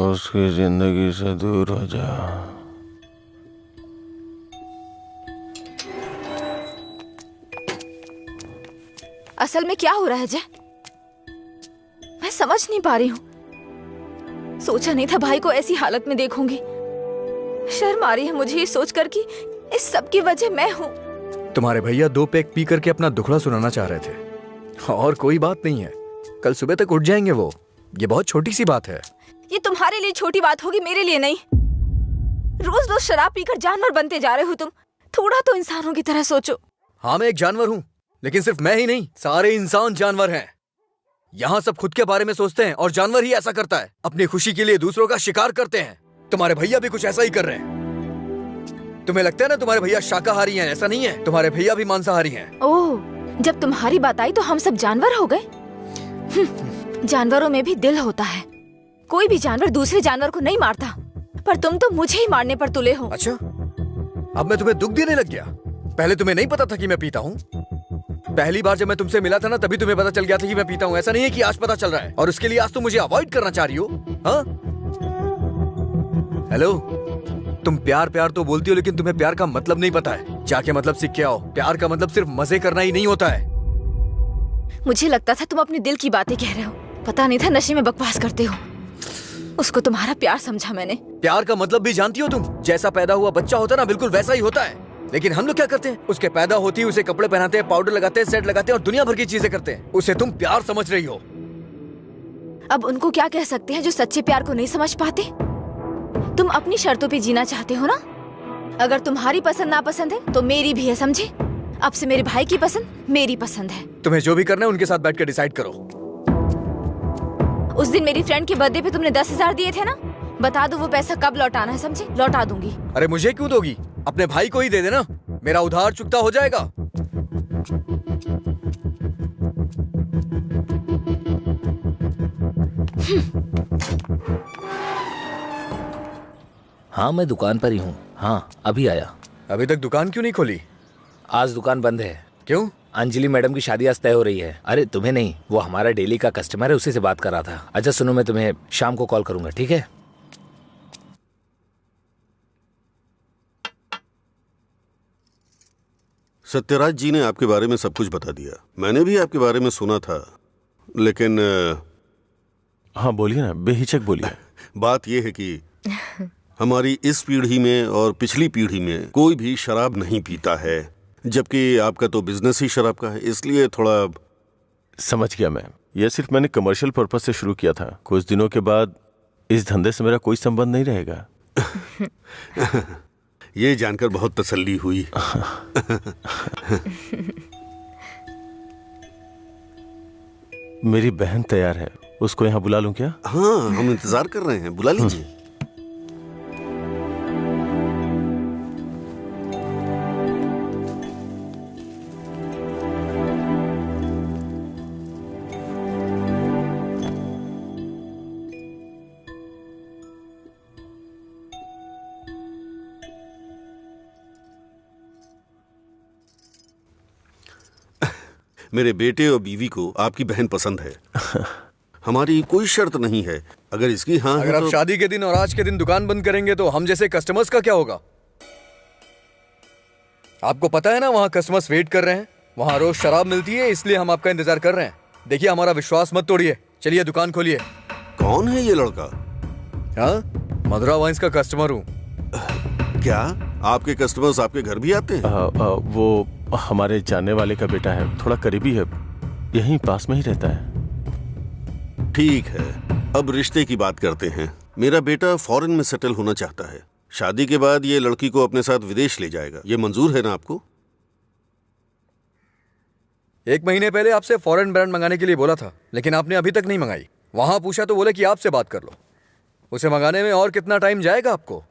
उसकी जिंदगी से दूर हो जा। असल में क्या हो रहा है जय? मैं समझ नहीं पा रही हूँ। सोचा नहीं था भाई को ऐसी हालत में देखूंगी। शर्म आ रही है मुझे ये सोचकर कि इस सब की वजह मैं हूँ। तुम्हारे भैया 2 पैक पी करके अपना दुखड़ा सुनाना चाह रहे थे, और कोई बात नहीं है। कल सुबह तक उठ जाएंगे वो। ये बहुत छोटी सी बात है। ये तुम्हारे लिए छोटी बात होगी, मेरे लिए नहीं। रोज रोज शराब पीकर जानवर बनते जा रहे हो तुम। थोड़ा तो इंसानों की तरह सोचो। हाँ, मैं एक जानवर हूँ, लेकिन सिर्फ मैं ही नहीं, सारे इंसान जानवर हैं। यहाँ सब खुद के बारे में सोचते हैं, और जानवर ही ऐसा करता है। अपनी खुशी के लिए दूसरों का शिकार करते हैं। तुम्हारे भैया भी कुछ ऐसा ही कर रहे हैं। तुम्हें लगता है ना तुम्हारे भैया शाकाहारी हैं? ऐसा नहीं है, तुम्हारे भैया भी मांसाहारी हैं। ओह, जब तुम्हारी बात आई तो हम सब जानवर हो गए। जानवरों में भी दिल होता है। कोई भी जानवर दूसरे जानवर को नहीं मारता, पर तुम तो मुझे ही मारने पर तुले हो। अच्छा, अब मैं तुम्हें दुख देने लग गया? पहले तुम्हें नहीं पता था कि मैं पीता हूँ? पहली बार जब मैं तुमसे मिला था ना, तभी तुम्हें पता चल गया था कि मैं पीता हूँ। ऐसा नहीं है कि आज पता चल रहा है, और उसके लिए आज तुम मुझे अवॉइड करना चाह रही हो? हाँ? हेलो, तुम प्यार प्यार तो बोलती हो, लेकिन तुम्हें प्यार का मतलब नहीं पता है। जाके मतलब सीख के आओ। प्यार का मतलब सिर्फ मजे करना ही नहीं होता है। मुझे लगता था तुम अपने दिल की बातें कह रहे हो। पता नहीं था नशे में बकवास करते हो। उसको तुम्हारा प्यार समझा मैंने। प्यार का मतलब भी जानती हो तुम? जैसा पैदा हुआ बच्चा होता है ना, बिल्कुल वैसा ही होता है। लेकिन हम लोग क्या करते हैं? उसके पैदा होती है उसे कपड़े पहनाते हैं, पाउडर लगाते हैं, सेट लगाते हैं और दुनिया भर की चीजें करते हैं। उसे तुम प्यार समझ रही हो। अब उनको क्या कह सकते हैं जो सच्चे प्यार को नहीं समझ पाते? तुम अपनी शर्तों पे जीना चाहते हो ना? अगर तुम्हारी पसंद नापसंद है तो मेरी भी है, समझे? अब से मेरे भाई की पसंद मेरी पसंद है। तुम्हें जो भी करना है उनके साथ बैठ कर डिसाइड करो। उस दिन मेरी फ्रेंड के बर्थडे पे तुमने 10,000 दिए थे ना, बता दो वो पैसा कब लौटाना है, समझे? लौटा दूंगी। अरे मुझे क्यों दोगी? अपने भाई को ही दे देना, मेरा उधार चुकता हो जाएगा। हाँ मैं दुकान पर ही हूँ। हाँ अभी आया। अभी तक दुकान क्यों नहीं खोली? आज दुकान बंद है। क्यों? अंजलि मैडम की शादी आज तय हो रही है। अरे तुम्हें नहीं, वो हमारा डेली का कस्टमर है, उसी से बात कर रहा था। अच्छा सुनो, मैं तुम्हें शाम को कॉल करूंगा, ठीक है? सत्यराज जी ने आपके बारे में सब कुछ बता दिया। मैंने भी आपके बारे में सुना था, लेकिन हाँ बोलिए ना, बेहिचक बोलिए। बात यह है कि हमारी इस पीढ़ी में और पिछली पीढ़ी में कोई भी शराब नहीं पीता है, जबकि आपका तो बिजनेस ही शराब का है, इसलिए थोड़ा। समझ गया मैं। यह सिर्फ मैंने कमर्शियल पर्पस से शुरू किया था। कुछ दिनों के बाद इस धंधे से मेरा कोई संबंध नहीं रहेगा। ये जानकर बहुत तसल्ली हुई। मेरी बहन तैयार है, उसको यहाँ बुला लूं क्या? हाँ हम इंतजार कर रहे हैं, बुला लीजिए। मेरे बेटे और बीवी को आपकी बहन पसंद है। हमारी कोई शर्त नहीं है। अगर इसकी हाँ अगर आप तो... शादी के दिन और आज के दिन दुकान बंद करेंगे तो हम जैसे कस्टमर्स का क्या होगा? आपको पता है ना वहाँ कस्टमर्स वेट कर रहे हैं, वहाँ रोज शराब मिलती है, इसलिए हम आपका इंतजार कर रहे हैं। देखिए हमारा विश्वास मत तोड़िए, चलिए दुकान खोलिए। कौन है ये लड़का? हाँ, मधुरा वाइन्स का कस्टमर हूँ। क्या आपके कस्टमर्स आपके घर भी आते हैं? वो हमारे जानने वाले का बेटा है, थोड़ा करीबी है, यहीं पास में ही रहता है। ठीक है, अब रिश्ते की बात करते हैं। मेरा बेटा फॉरेन में सेटल होना चाहता है। शादी के बाद ये लड़की को अपने साथ विदेश ले जाएगा। ये मंजूर है ना आपको? 1 महीने पहले आपसे फॉरेन ब्रांड मंगाने के लिए बोला था, लेकिन आपने अभी तक नहीं मंगाई। वहां पूछा तो बोले कि आपसे बात कर लो। उसे मंगाने में और कितना टाइम जाएगा आपको?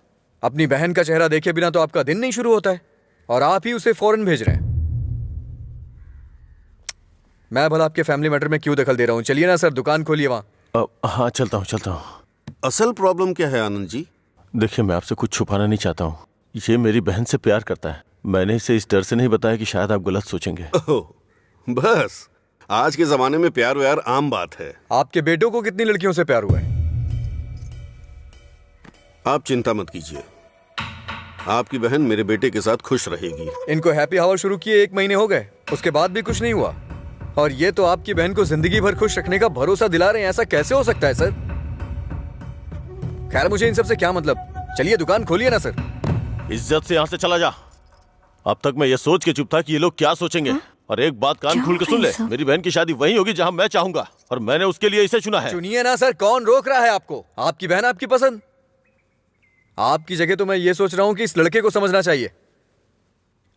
अपनी बहन का चेहरा देखे बिना तो आपका दिन नहीं शुरू होता है, और आप ही उसे फॉरेन भेज रहे हैं। मैं भला आपके फैमिली मैटर में क्यों दखल दे रहा हूँ? चलिए ना सर, दुकान खोलिए वहां। हाँ चलता हूँ। असल प्रॉब्लम क्या है आनंद जी? देखिए मैं आपसे कुछ छुपाना नहीं चाहता हूँ। ये मेरी बहन से प्यार करता है। मैंने इसे इस डर से नहीं बताया कि शायद आप गलत सोचेंगे। बस आज के जमाने में प्यार व्यार आम बात है। आपके बेटों को कितनी लड़कियों से प्यार हुआ है? आप चिंता मत कीजिए, आपकी बहन मेरे बेटे के साथ खुश रहेगी। इनको हैप्पी आवर शुरू किए 1 महीने हो गए, उसके बाद भी कुछ नहीं हुआ, और ये तो आपकी बहन को जिंदगी भर खुश रखने का भरोसा दिला रहे हैं। ऐसा कैसे हो सकता है सर? खैर मुझे इन सब से क्या मतलब, चलिए दुकान खोलिए ना सर। इज्जत से यहाँ से चला जा। अब तक मैं ये सोच के चुप था कि ये लोग क्या सोचेंगे। और एक बात कान खोल के सुन ले, मेरी बहन की शादी वहीं होगी जहाँ मैं चाहूंगा, और मैंने उसके लिए इसे चुना है। चुनिए ना सर, कौन रोक रहा है आपको? आपकी बहन आपकी पसंद। आपकी जगह तो मैं ये सोच रहा हूँ कि इस लड़के को समझना चाहिए।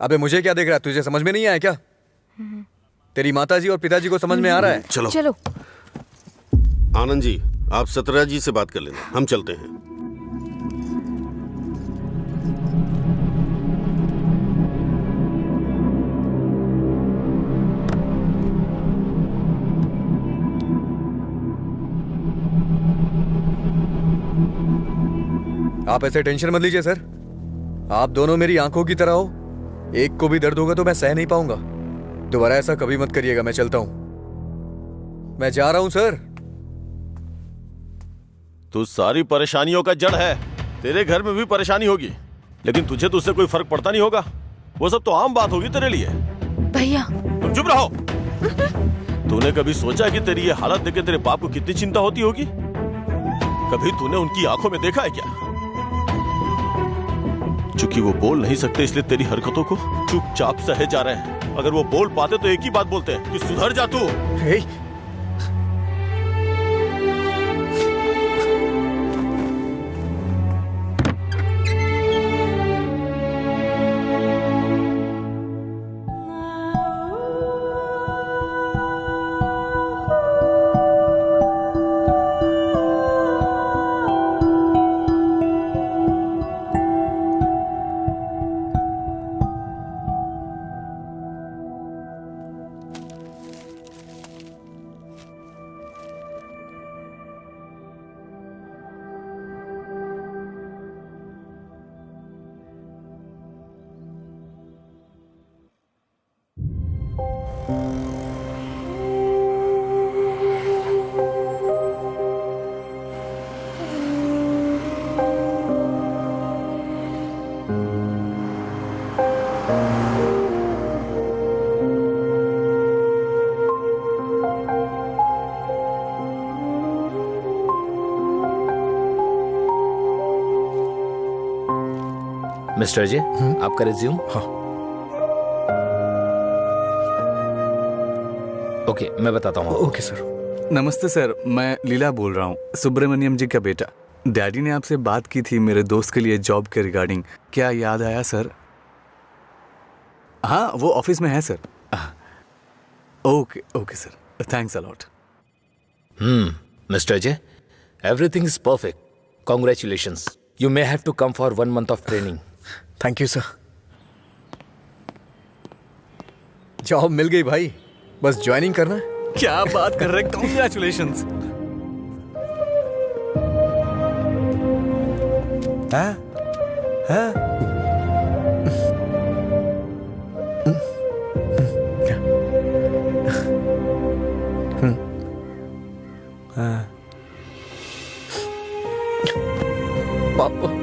अबे मुझे क्या देख रहा है, तुझे समझ में नहीं आया क्या? तेरी माताजी और पिताजी को समझ में आ रहा है? चलो। आनंद जी, आप सत्यराज जी से बात कर लेना, हम चलते हैं। आप ऐसे टेंशन मत लीजिए सर, आप दोनों मेरी आंखों की तरह हो। एक को भी दर्द होगा तो मैं सह नहीं पाऊंगा। दोबारा ऐसा कभी मत करिएगा। मैं चलता हूं, मैं जा रहा हूं सर। तू सारी परेशानियों का जड़ है। तेरे घर में भी परेशानी होगी, लेकिन तुझे तो उससे कोई फर्क पड़ता नहीं होगा। वो सब तो आम बात होगी तेरे लिए। भैया तुम चुप रहो। तूने कभी सोचा कि तेरी ये हालत देख के तेरे बाप को कितनी चिंता होती होगी? कभी तूने उनकी आंखों में देखा है क्या? चूंकि वो बोल नहीं सकते इसलिए तेरी हरकतों को चुपचाप सहे जा रहे हैं। अगर वो बोल पाते तो एक ही बात बोलते हैं कि सुधर जा तू। मिस्टर अजय, आपका रिज्यूम। हाँ। ओके, मैं बताता हूँ। Okay sir. नमस्ते सर, मैं लीला बोल रहा हूँ, सुब्रमण्यम जी का बेटा। डैडी ने आपसे बात की थी मेरे दोस्त के लिए जॉब के रिगार्डिंग। क्या याद आया सर? हाँ, वो ऑफिस में है sir. Okay okay sir, thanks a lot. Mister Ajay, everything is perfect. Congratulations. You may have to come for 1 month of training. Thank you sir. Job मिल गई भाई, बस ज्वाइनिंग करना है। क्या बात कर रहे हैं, कॉन्ग्रेचुलेशंस। हाँ? हाँ? हाँ। पापा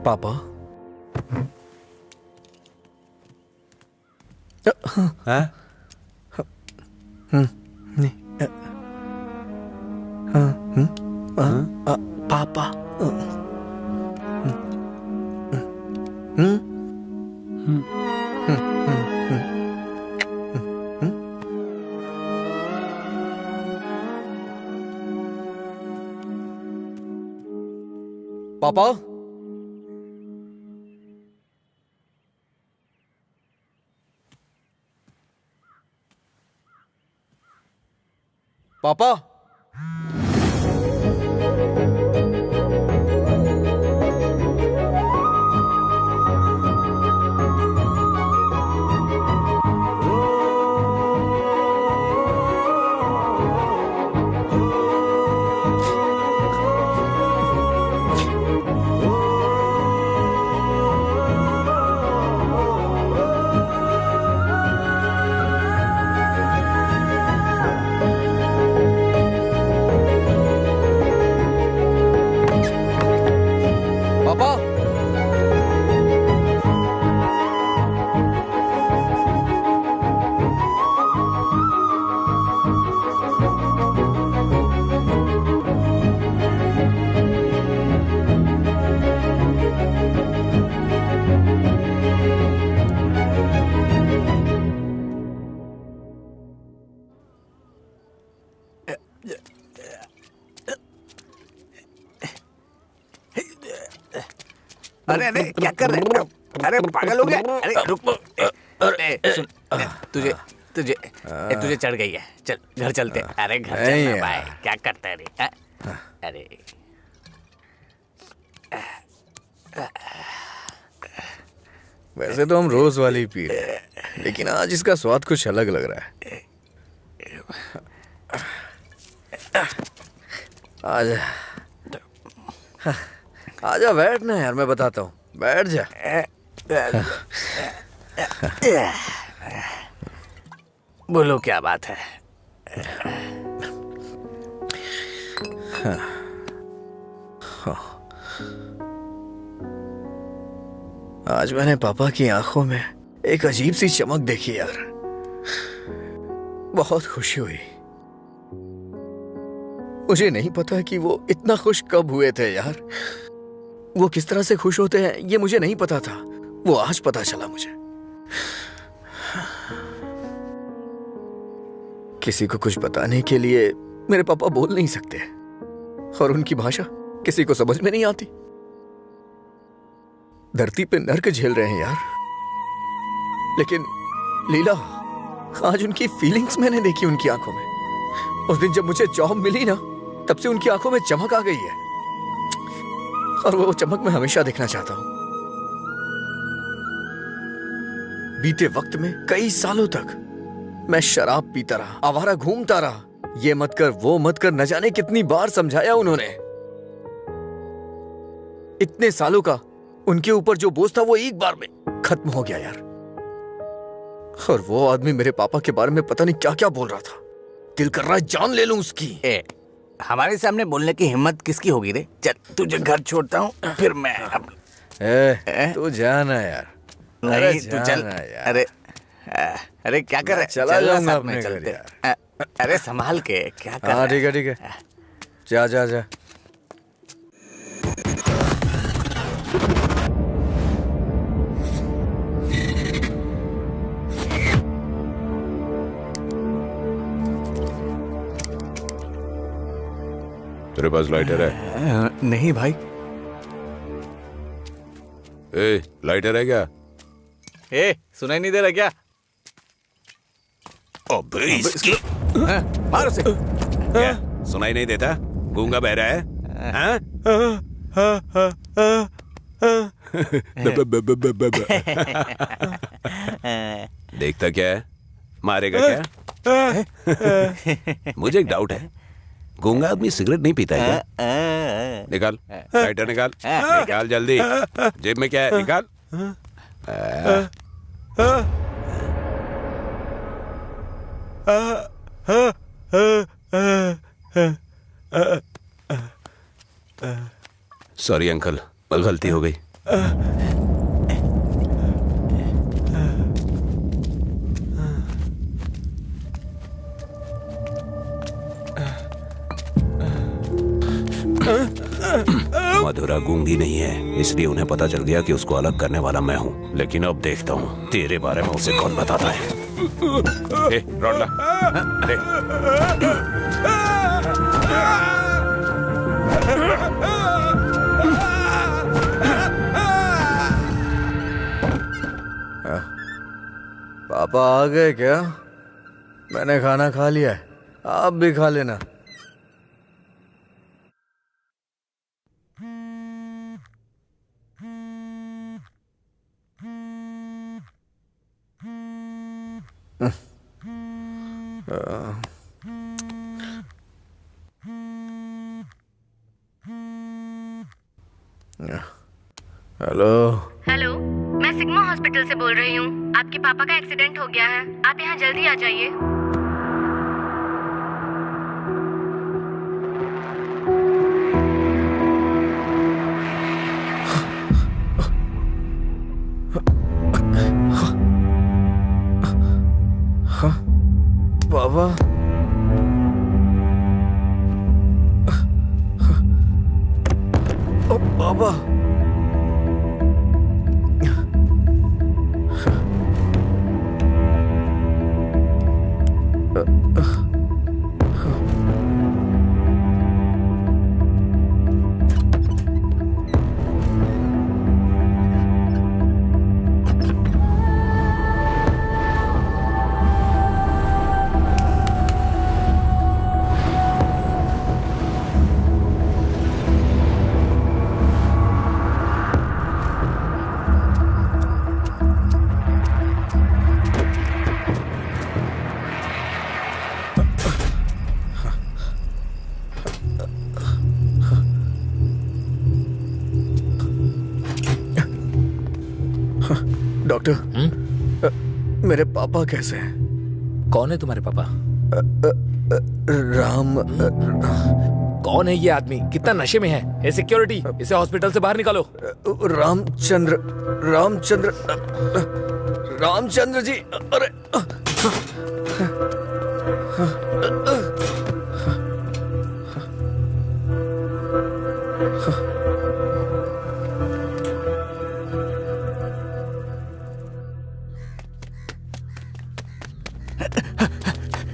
पापा। हाँ? पापा। पापा पापा अरे अरे क्या कर रहे हैं? अरे पागल हो गया? अरे रुक, सुन, तुझे तुझे तुझे चढ़ गई है। चल घर चलते। अरे घर चलना भाई, क्या करता है रे? अरे वैसे तो हम रोज वाली पी रहे हैं। लेकिन आज इसका स्वाद कुछ अलग लग रहा है। आजा आजा, बैठ ना यार, मैं बताता हूँ, बैठ जा। बोलो क्या बात है? आज मैंने पापा की आंखों में एक अजीब सी चमक देखी यार, बहुत खुशी हुई। मुझे नहीं पता कि वो इतना खुश कब हुए थे यार। वो किस तरह से खुश होते हैं ये मुझे नहीं पता था, वो आज पता चला मुझे। किसी को कुछ बताने के लिए मेरे पापा बोल नहीं सकते, और उनकी भाषा किसी को समझ में नहीं आती। धरती पे नर्क झेल रहे हैं यार, लेकिन लीला, आज उनकी फीलिंग्स मैंने देखी उनकी आंखों में। उस दिन जब मुझे जॉब मिली ना, तब से उनकी आंखों में चमक आ गई है, और वो चमक मैं हमेशा देखना चाहता हूं। बीते वक्त में कई सालों तक मैं शराब पीता रहा, आवारा घूमता रहा, ये मत कर वो मत कर, न जाने कितनी बार समझाया उन्होंने। इतने सालों का उनके ऊपर जो बोझ था वो एक बार में खत्म हो गया यार। और वो आदमी मेरे पापा के बारे में पता नहीं क्या क्या बोल रहा था। दिल कर रहा है जान ले लूं उसकी। हमारे सामने बोलने की हिम्मत किसकी होगी रे? चल तुझे घर छोड़ता हूँ, फिर मैं तू जाना यार। नहीं तू चल यार। अरे क्या कर रहा है? चला जाऊंगा अपने घर यार। अरे संभाल के क्या कर? हाँ ठीक है, जा जा जा। तेरे पास लाइटर है? नहीं भाई। ए, लाइटर है क्या? सुनाई नहीं दे रहा क्या? अबे इसकी मार उसे। क्या सुनाई नहीं देता? गूंगा बहरा है? देखता क्या है? मारेगा क्या? मुझे एक डाउट है, गूंगा आदमी सिगरेट नहीं पीता है क्या? निकाल लाइटर, निकाल निकाल जल्दी। जेब में क्या है? निकाल। सॉरी अंकल, गलती हो गई। मधुरा गूंगी नहीं है, इसलिए उन्हें पता चल गया कि उसको अलग करने वाला मैं हूँ। लेकिन अब देखता हूँ तेरे बारे में उसे कौन बताता है। रॉडला, अरे पापा आ गए क्या? मैंने खाना खा लिया है, आप भी खा लेना। हेलो हेलो, मैं सिग्मा हॉस्पिटल से बोल रही हूँ। आपके पापा का एक्सीडेंट हो गया है, आप यहाँ जल्दी आ जाइए। बाबा, ओ बाबा, पापा कैसे हैं? कौन है तुम्हारे पापा? राम। कौन है ये आदमी? कितना नशे में है? ए सिक्योरिटी, इसे हॉस्पिटल से बाहर निकालो। रामचंद्र, रामचंद्र, रामचंद्र जी। अरे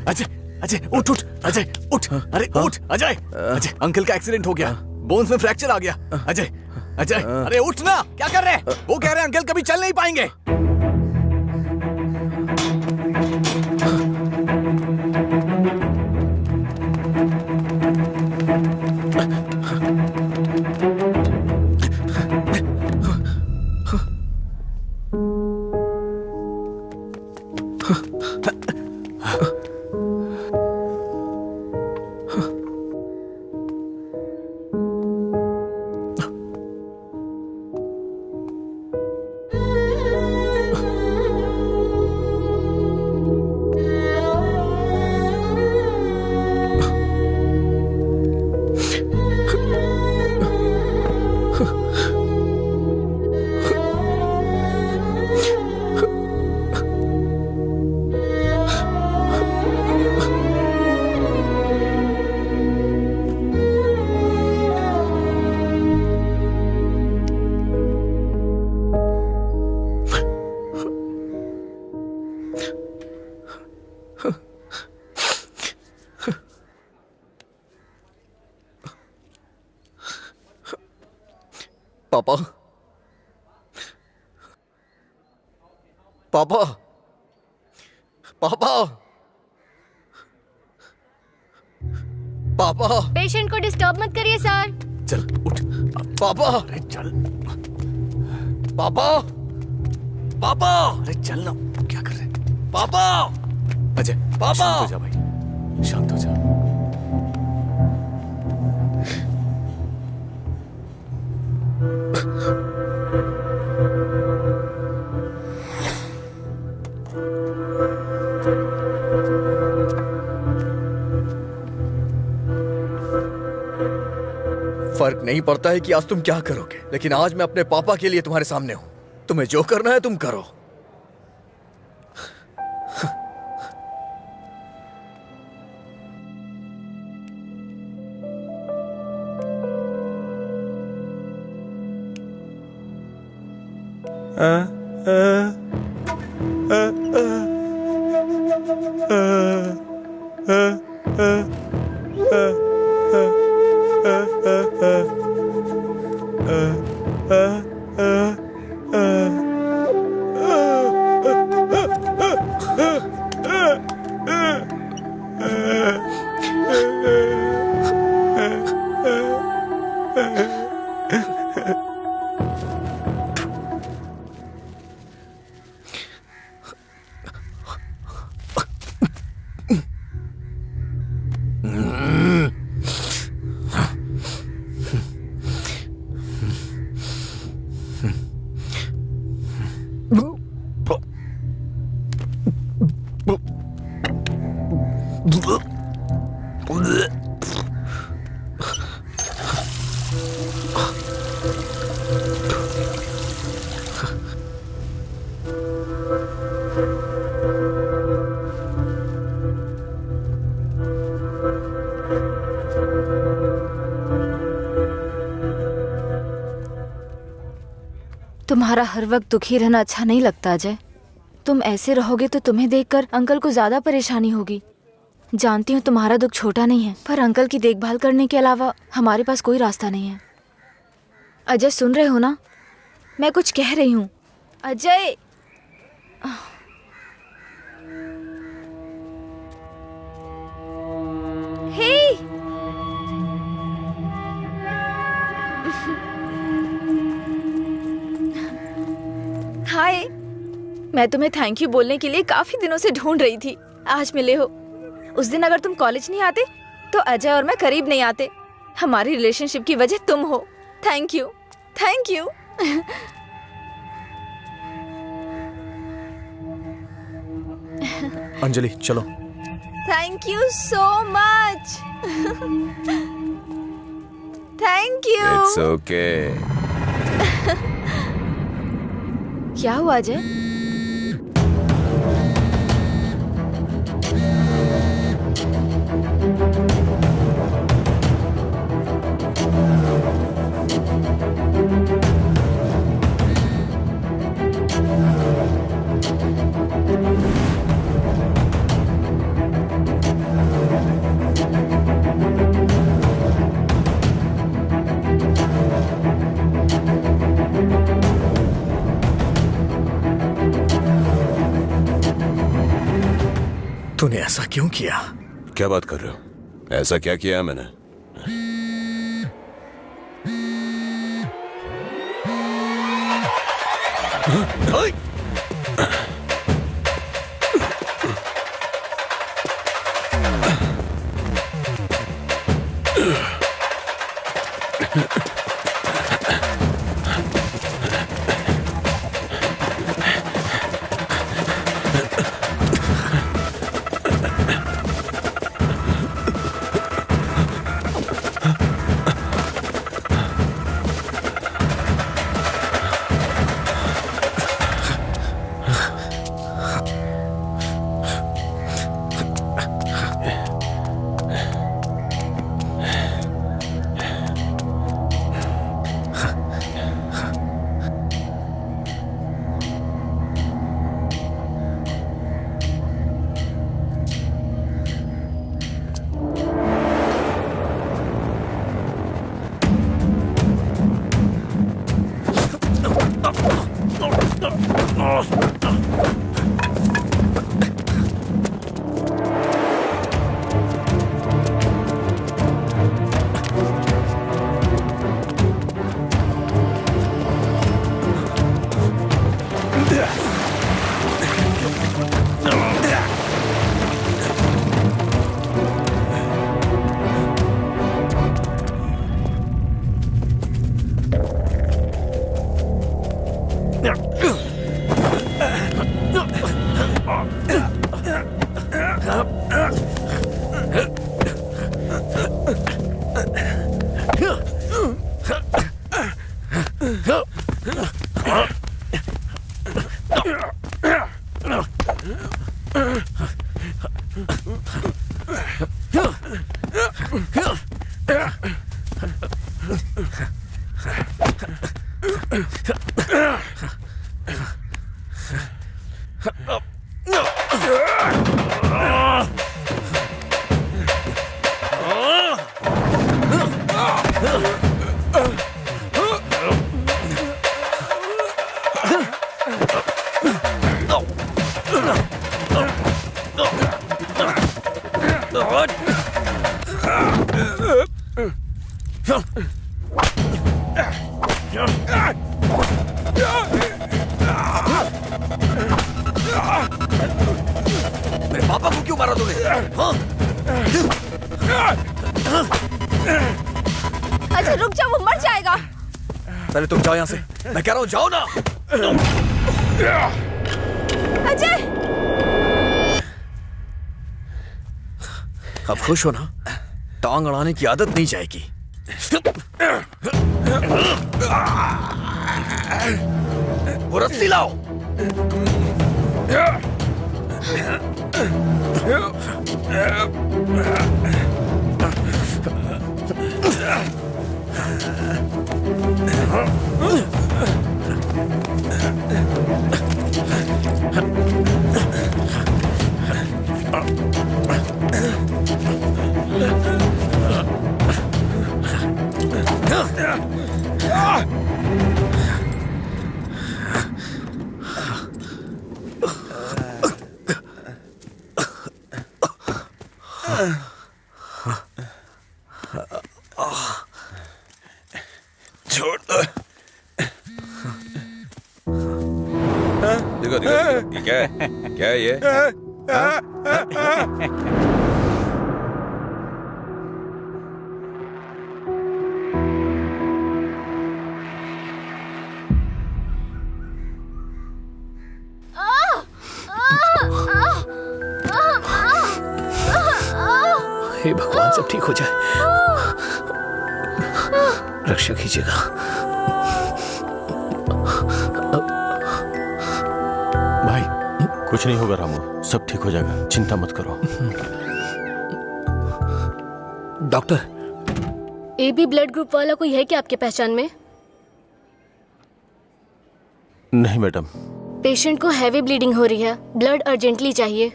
अजय, अजय उठ उठ, अजय उठ, अरे उठ अजय, अजय अंकल का एक्सीडेंट हो गया, बोन्स में फ्रैक्चर आ गया। अजय, अजय अरे उठ ना, क्या कर रहे हैं? वो कह रहे हैं अंकल कभी चल नहीं पाएंगे। पापा, पापा, पापा, पापा। पेशेंट को डिस्टर्ब मत करिए सर। चल उठ। पापा, अरे चल। पापा, पापा, अरे चल ना, क्या कर रहे हैं? पापा। अजय, पापा। शांत हो जा भाई, शांत हो जा। फर्क नहीं पड़ता है कि आज तुम क्या करोगे, लेकिन आज मैं अपने पापा के लिए तुम्हारे सामने हूं। तुम्हें जो करना है तुम करो। तुम्हारा हर वक्त दुखी रहना अच्छा नहीं लगता अजय। तुम ऐसे रहोगे तो तुम्हें देखकर अंकल को ज्यादा परेशानी होगी। जानती हूँ तुम्हारा दुख छोटा नहीं है, पर अंकल की देखभाल करने के अलावा हमारे पास कोई रास्ता नहीं है। अजय सुन रहे हो ना, मैं कुछ कह रही हूँ। अजय, हे हाय, मैं तुम्हें थैंक यू बोलने के लिए काफी दिनों से ढूंढ रही थी। आज मिले हो। उस दिन अगर तुम कॉलेज नहीं आते तो अजय और मैं करीब नहीं आते। हमारी रिलेशनशिप की वजह तुम हो। Thank you, thank you. Anjali चलो। Thank you so much. Thank you. It's okay. क्या हुआ अजय? तूने ऐसा क्यों किया? क्या बात कर रहे हो? ऐसा क्या किया है मैंने? मेरे पापा को क्यों मारा तूने? हाँ? अजय रुक जा, वो मर जाएगा। पहले तुम जाओ यहाँ से। मैं कह रहा हूँ जाओ ना। अजय अब खुश हो ना? टांग अड़ाने की आदत नहीं जाएगी। वो रस्सी लाओ। छोड़ दो। देखो देखो ये क्या है? क्या है ये? हे भगवान सब ठीक हो जाए, रक्षा कीजिएगा। भाई कुछ नहीं होगा रामू, सब ठीक हो जाएगा, चिंता मत करो। डॉक्टर, AB ब्लड ग्रुप वाला कोई है क्या आपके पहचान में? नहीं मैडम। पेशेंट को हैवी ब्लीडिंग हो रही है, ब्लड अर्जेंटली चाहिए।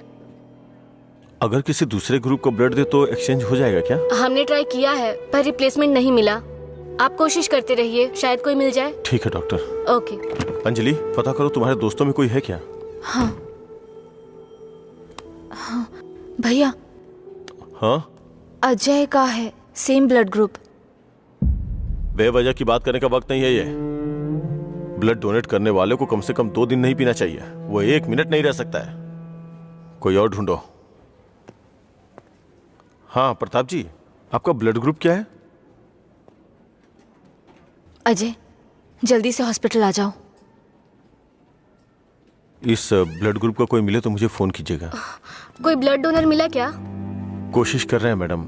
अगर किसी दूसरे ग्रुप को ब्लड दे तो एक्सचेंज हो जाएगा क्या? हमने ट्राई किया है पर रिप्लेसमेंट नहीं मिला। आप कोशिश करते रहिए, शायद कोई मिल जाए। ठीक है डॉक्टर। ओके। अंजलि, पता करो तुम्हारे दोस्तों में कोई है क्या? हाँ भैया। हाँ अजय का है, सेम ब्लड ग्रुप। बेवजह की बात करने का वक्त नहीं है ये। ब्लड डोनेट करने वाले को कम से कम 2 दिन नहीं पीना चाहिए, वो 1 मिनट नहीं रह सकता है। कोई और ढूंढो। हाँ प्रताप जी, आपका ब्लड ग्रुप क्या है? अजय, जल्दी से हॉस्पिटल आ जाओ। इस ब्लड ग्रुप का कोई मिले तो मुझे फोन कीजिएगा। कोई ब्लड डोनर मिला क्या? कोशिश कर रहे हैं मैडम।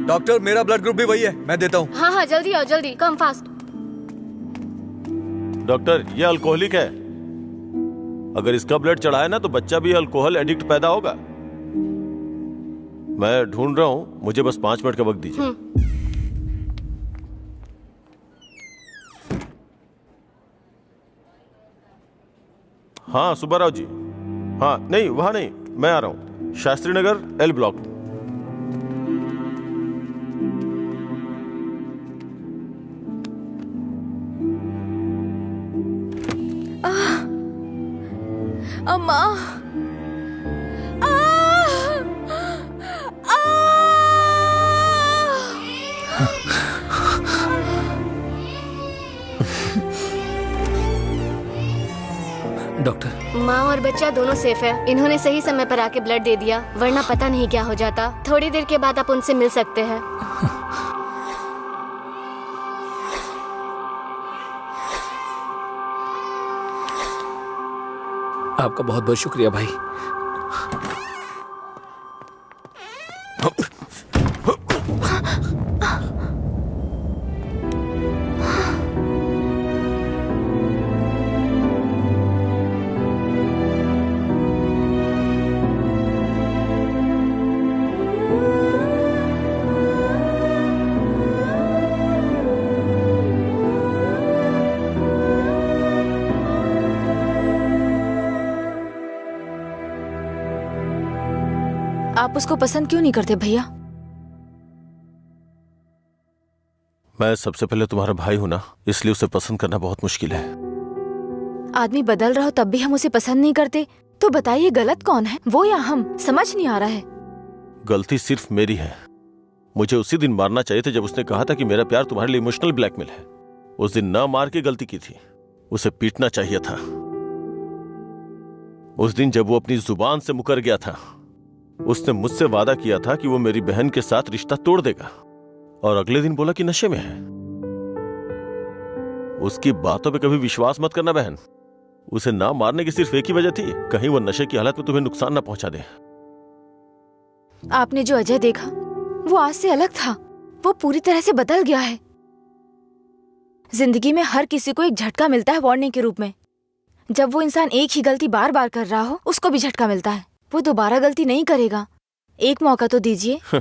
डॉक्टर, मेरा ब्लड ग्रुप भी वही है, मैं देता हूँ। हाँ हाँ जल्दी आओ, जल्दी, कम फास्ट। डॉक्टर, ये अल्कोहलिक है, अगर इसका ब्लड चढ़ा है ना तो बच्चा भी अल्कोहल एडिक्ट पैदा होगा। मैं ढूंढ रहा हूँ, मुझे बस 5 मिनट का वक्त दीजिए। हाँ सुब्बाराव जी। हाँ नहीं, वहां नहीं, मैं आ रहा हूँ, शास्त्री नगर L ब्लॉक। अम्मा। डॉक्टर, माँ और बच्चा दोनों सेफ है। इन्होंने सही समय पर आके ब्लड दे दिया, वरना पता नहीं क्या हो जाता। थोड़ी देर के बाद आप उनसे मिल सकते हैं। आपका बहुत बहुत शुक्रिया भाई। आप उसको पसंद क्यों नहीं करते भैया? मैं सबसे पहले तुम्हारा भाई हूं ना, इसलिए उसे पसंद करना बहुत मुश्किल है। आदमी बदल रहा हो तब भी हम उसे पसंद नहीं करते, तो बताइए गलत कौन है, वो या हम? समझ नहीं आ रहा है। गलती सिर्फ मेरी है। मुझे उसी दिन मारना चाहिए था जब उसने कहा था कि मेरा प्यार तुम्हारे लिए इमोशनल ब्लैकमेल है। उस दिन ना मार के गलती की थी, उसे पीटना चाहिए था। उस दिन जब वो अपनी जुबान से मुकर गया था, उसने मुझसे वादा किया था कि वो मेरी बहन के साथ रिश्ता तोड़ देगा, और अगले दिन बोला कि नशे में है। उसकी बातों पे कभी विश्वास मत करना बहन। उसे ना मारने की सिर्फ एक ही वजह थी, कहीं वो नशे की हालत में तुम्हें नुकसान ना पहुंचा दे। आपने जो अजय देखा वो आज से अलग था, वो पूरी तरह से बदल गया है। जिंदगी में हर किसी को एक झटका मिलता है वार्निंग के रूप में। जब वो इंसान एक ही गलती बार बार कर रहा हो, उसको भी झटका मिलता है। वो दोबारा गलती नहीं करेगा, एक मौका तो दीजिए।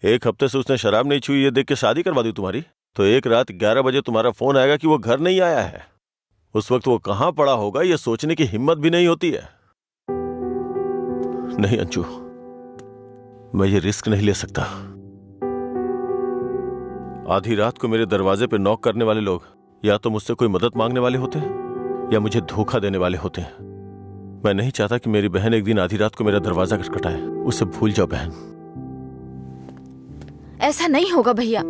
एक हफ्ते से उसने शराब नहीं छुई ये देख के शादी करवा दी तुम्हारी, तो एक रात 11 बजे तुम्हारा फोन आएगा कि वो घर नहीं आया है। उस वक्त वो कहां पड़ा होगा ये सोचने की हिम्मत भी नहीं होती है। नहीं अंशु, मैं ये रिस्क नहीं ले सकता। आधी रात को मेरे दरवाजे पे नॉक करने वाले लोग या तो मुझसे कोई मदद मांगने वाले होते हैं या मुझे धोखा देने वाले होते हैं। मैं नहीं चाहता कि मेरी बहन एक दिन आधी रात को मेरा दरवाजा खटखटाए। उसे भूल जाओ बहन। ऐसा नहीं होगा भैया।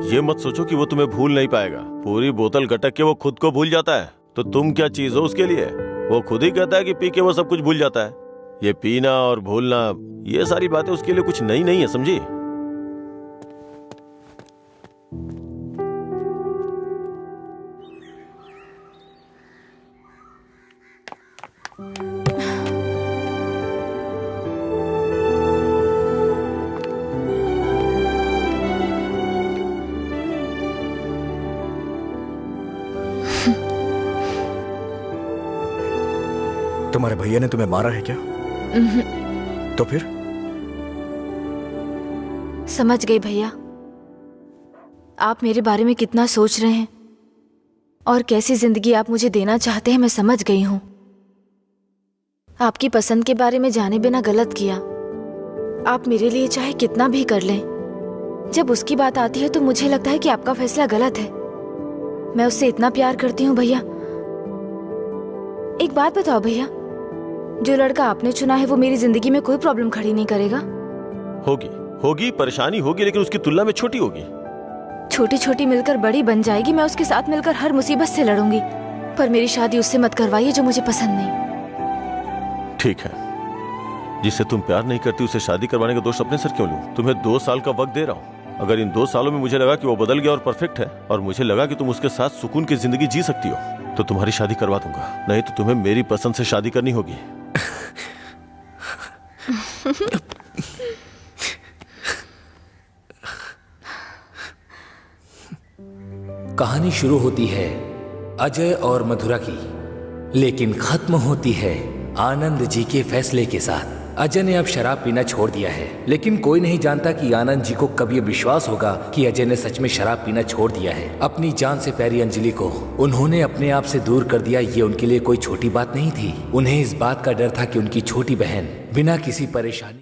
ये मत सोचो कि वो तुम्हें भूल नहीं पाएगा। पूरी बोतल गटक के वो खुद को भूल जाता है, तो तुम क्या चीज हो उसके लिए? वो खुद ही कहता है कि पी के वो सब कुछ भूल जाता है। ये पीना और भूलना, ये सारी बातें उसके लिए कुछ नई नहीं है, समझी? तुम्हारे भैया ने तुम्हें मारा है क्या? तो फिर? समझ गई भैया, आप मेरे बारे में कितना सोच रहे हैं और कैसी जिंदगी आप मुझे देना चाहते हैं, मैं समझ गई हूं। आपकी पसंद के बारे में जाने बिना गलत किया। आप मेरे लिए चाहे कितना भी कर लें, जब उसकी बात आती है तो मुझे लगता है कि आपका फैसला गलत है। मैं उससे इतना प्यार करती हूँ भैया। एक बात बताओ भैया, जो लड़का आपने चुना है वो मेरी जिंदगी में कोई प्रॉब्लम खड़ी नहीं करेगा? होगी परेशानी होगी, लेकिन उसकी तुलना में छोटी होगी। छोटी छोटी मिलकर बड़ी बन जाएगी। मैं उसके साथ मिलकर हर मुसीबत से लड़ूंगी, पर मेरी शादी उससे मत करवाइए जो मुझे पसंद नहीं। ठीक है, जिससे तुम प्यार नहीं करती उसे शादी करवाने का दोष अपने सर क्यों लूं? तुम्हें 2 साल का वक्त दे रहा हूं। अगर इन 2 सालों में मुझे लगा कि वो बदल गया और परफेक्ट है, और मुझे लगा कि तुम उसके साथ सुकून की जिंदगी जी सकती हो, तो तुम्हारी शादी करवा दूंगा। नहीं तो तुम्हें मेरी पसंद से शादी करनी होगी। कहानी शुरू होती है अजय और मधुरा की, लेकिन खत्म होती है आनंद जी के फैसले के साथ। अजय ने अब शराब पीना छोड़ दिया है, लेकिन कोई नहीं जानता कि आनंद जी को कब ये विश्वास होगा कि अजय ने सच में शराब पीना छोड़ दिया है। अपनी जान से प्यारी अंजलि को उन्होंने अपने आप से दूर कर दिया, ये उनके लिए कोई छोटी बात नहीं थी। उन्हें इस बात का डर था कि उनकी छोटी बहन बिना किसी परेशानी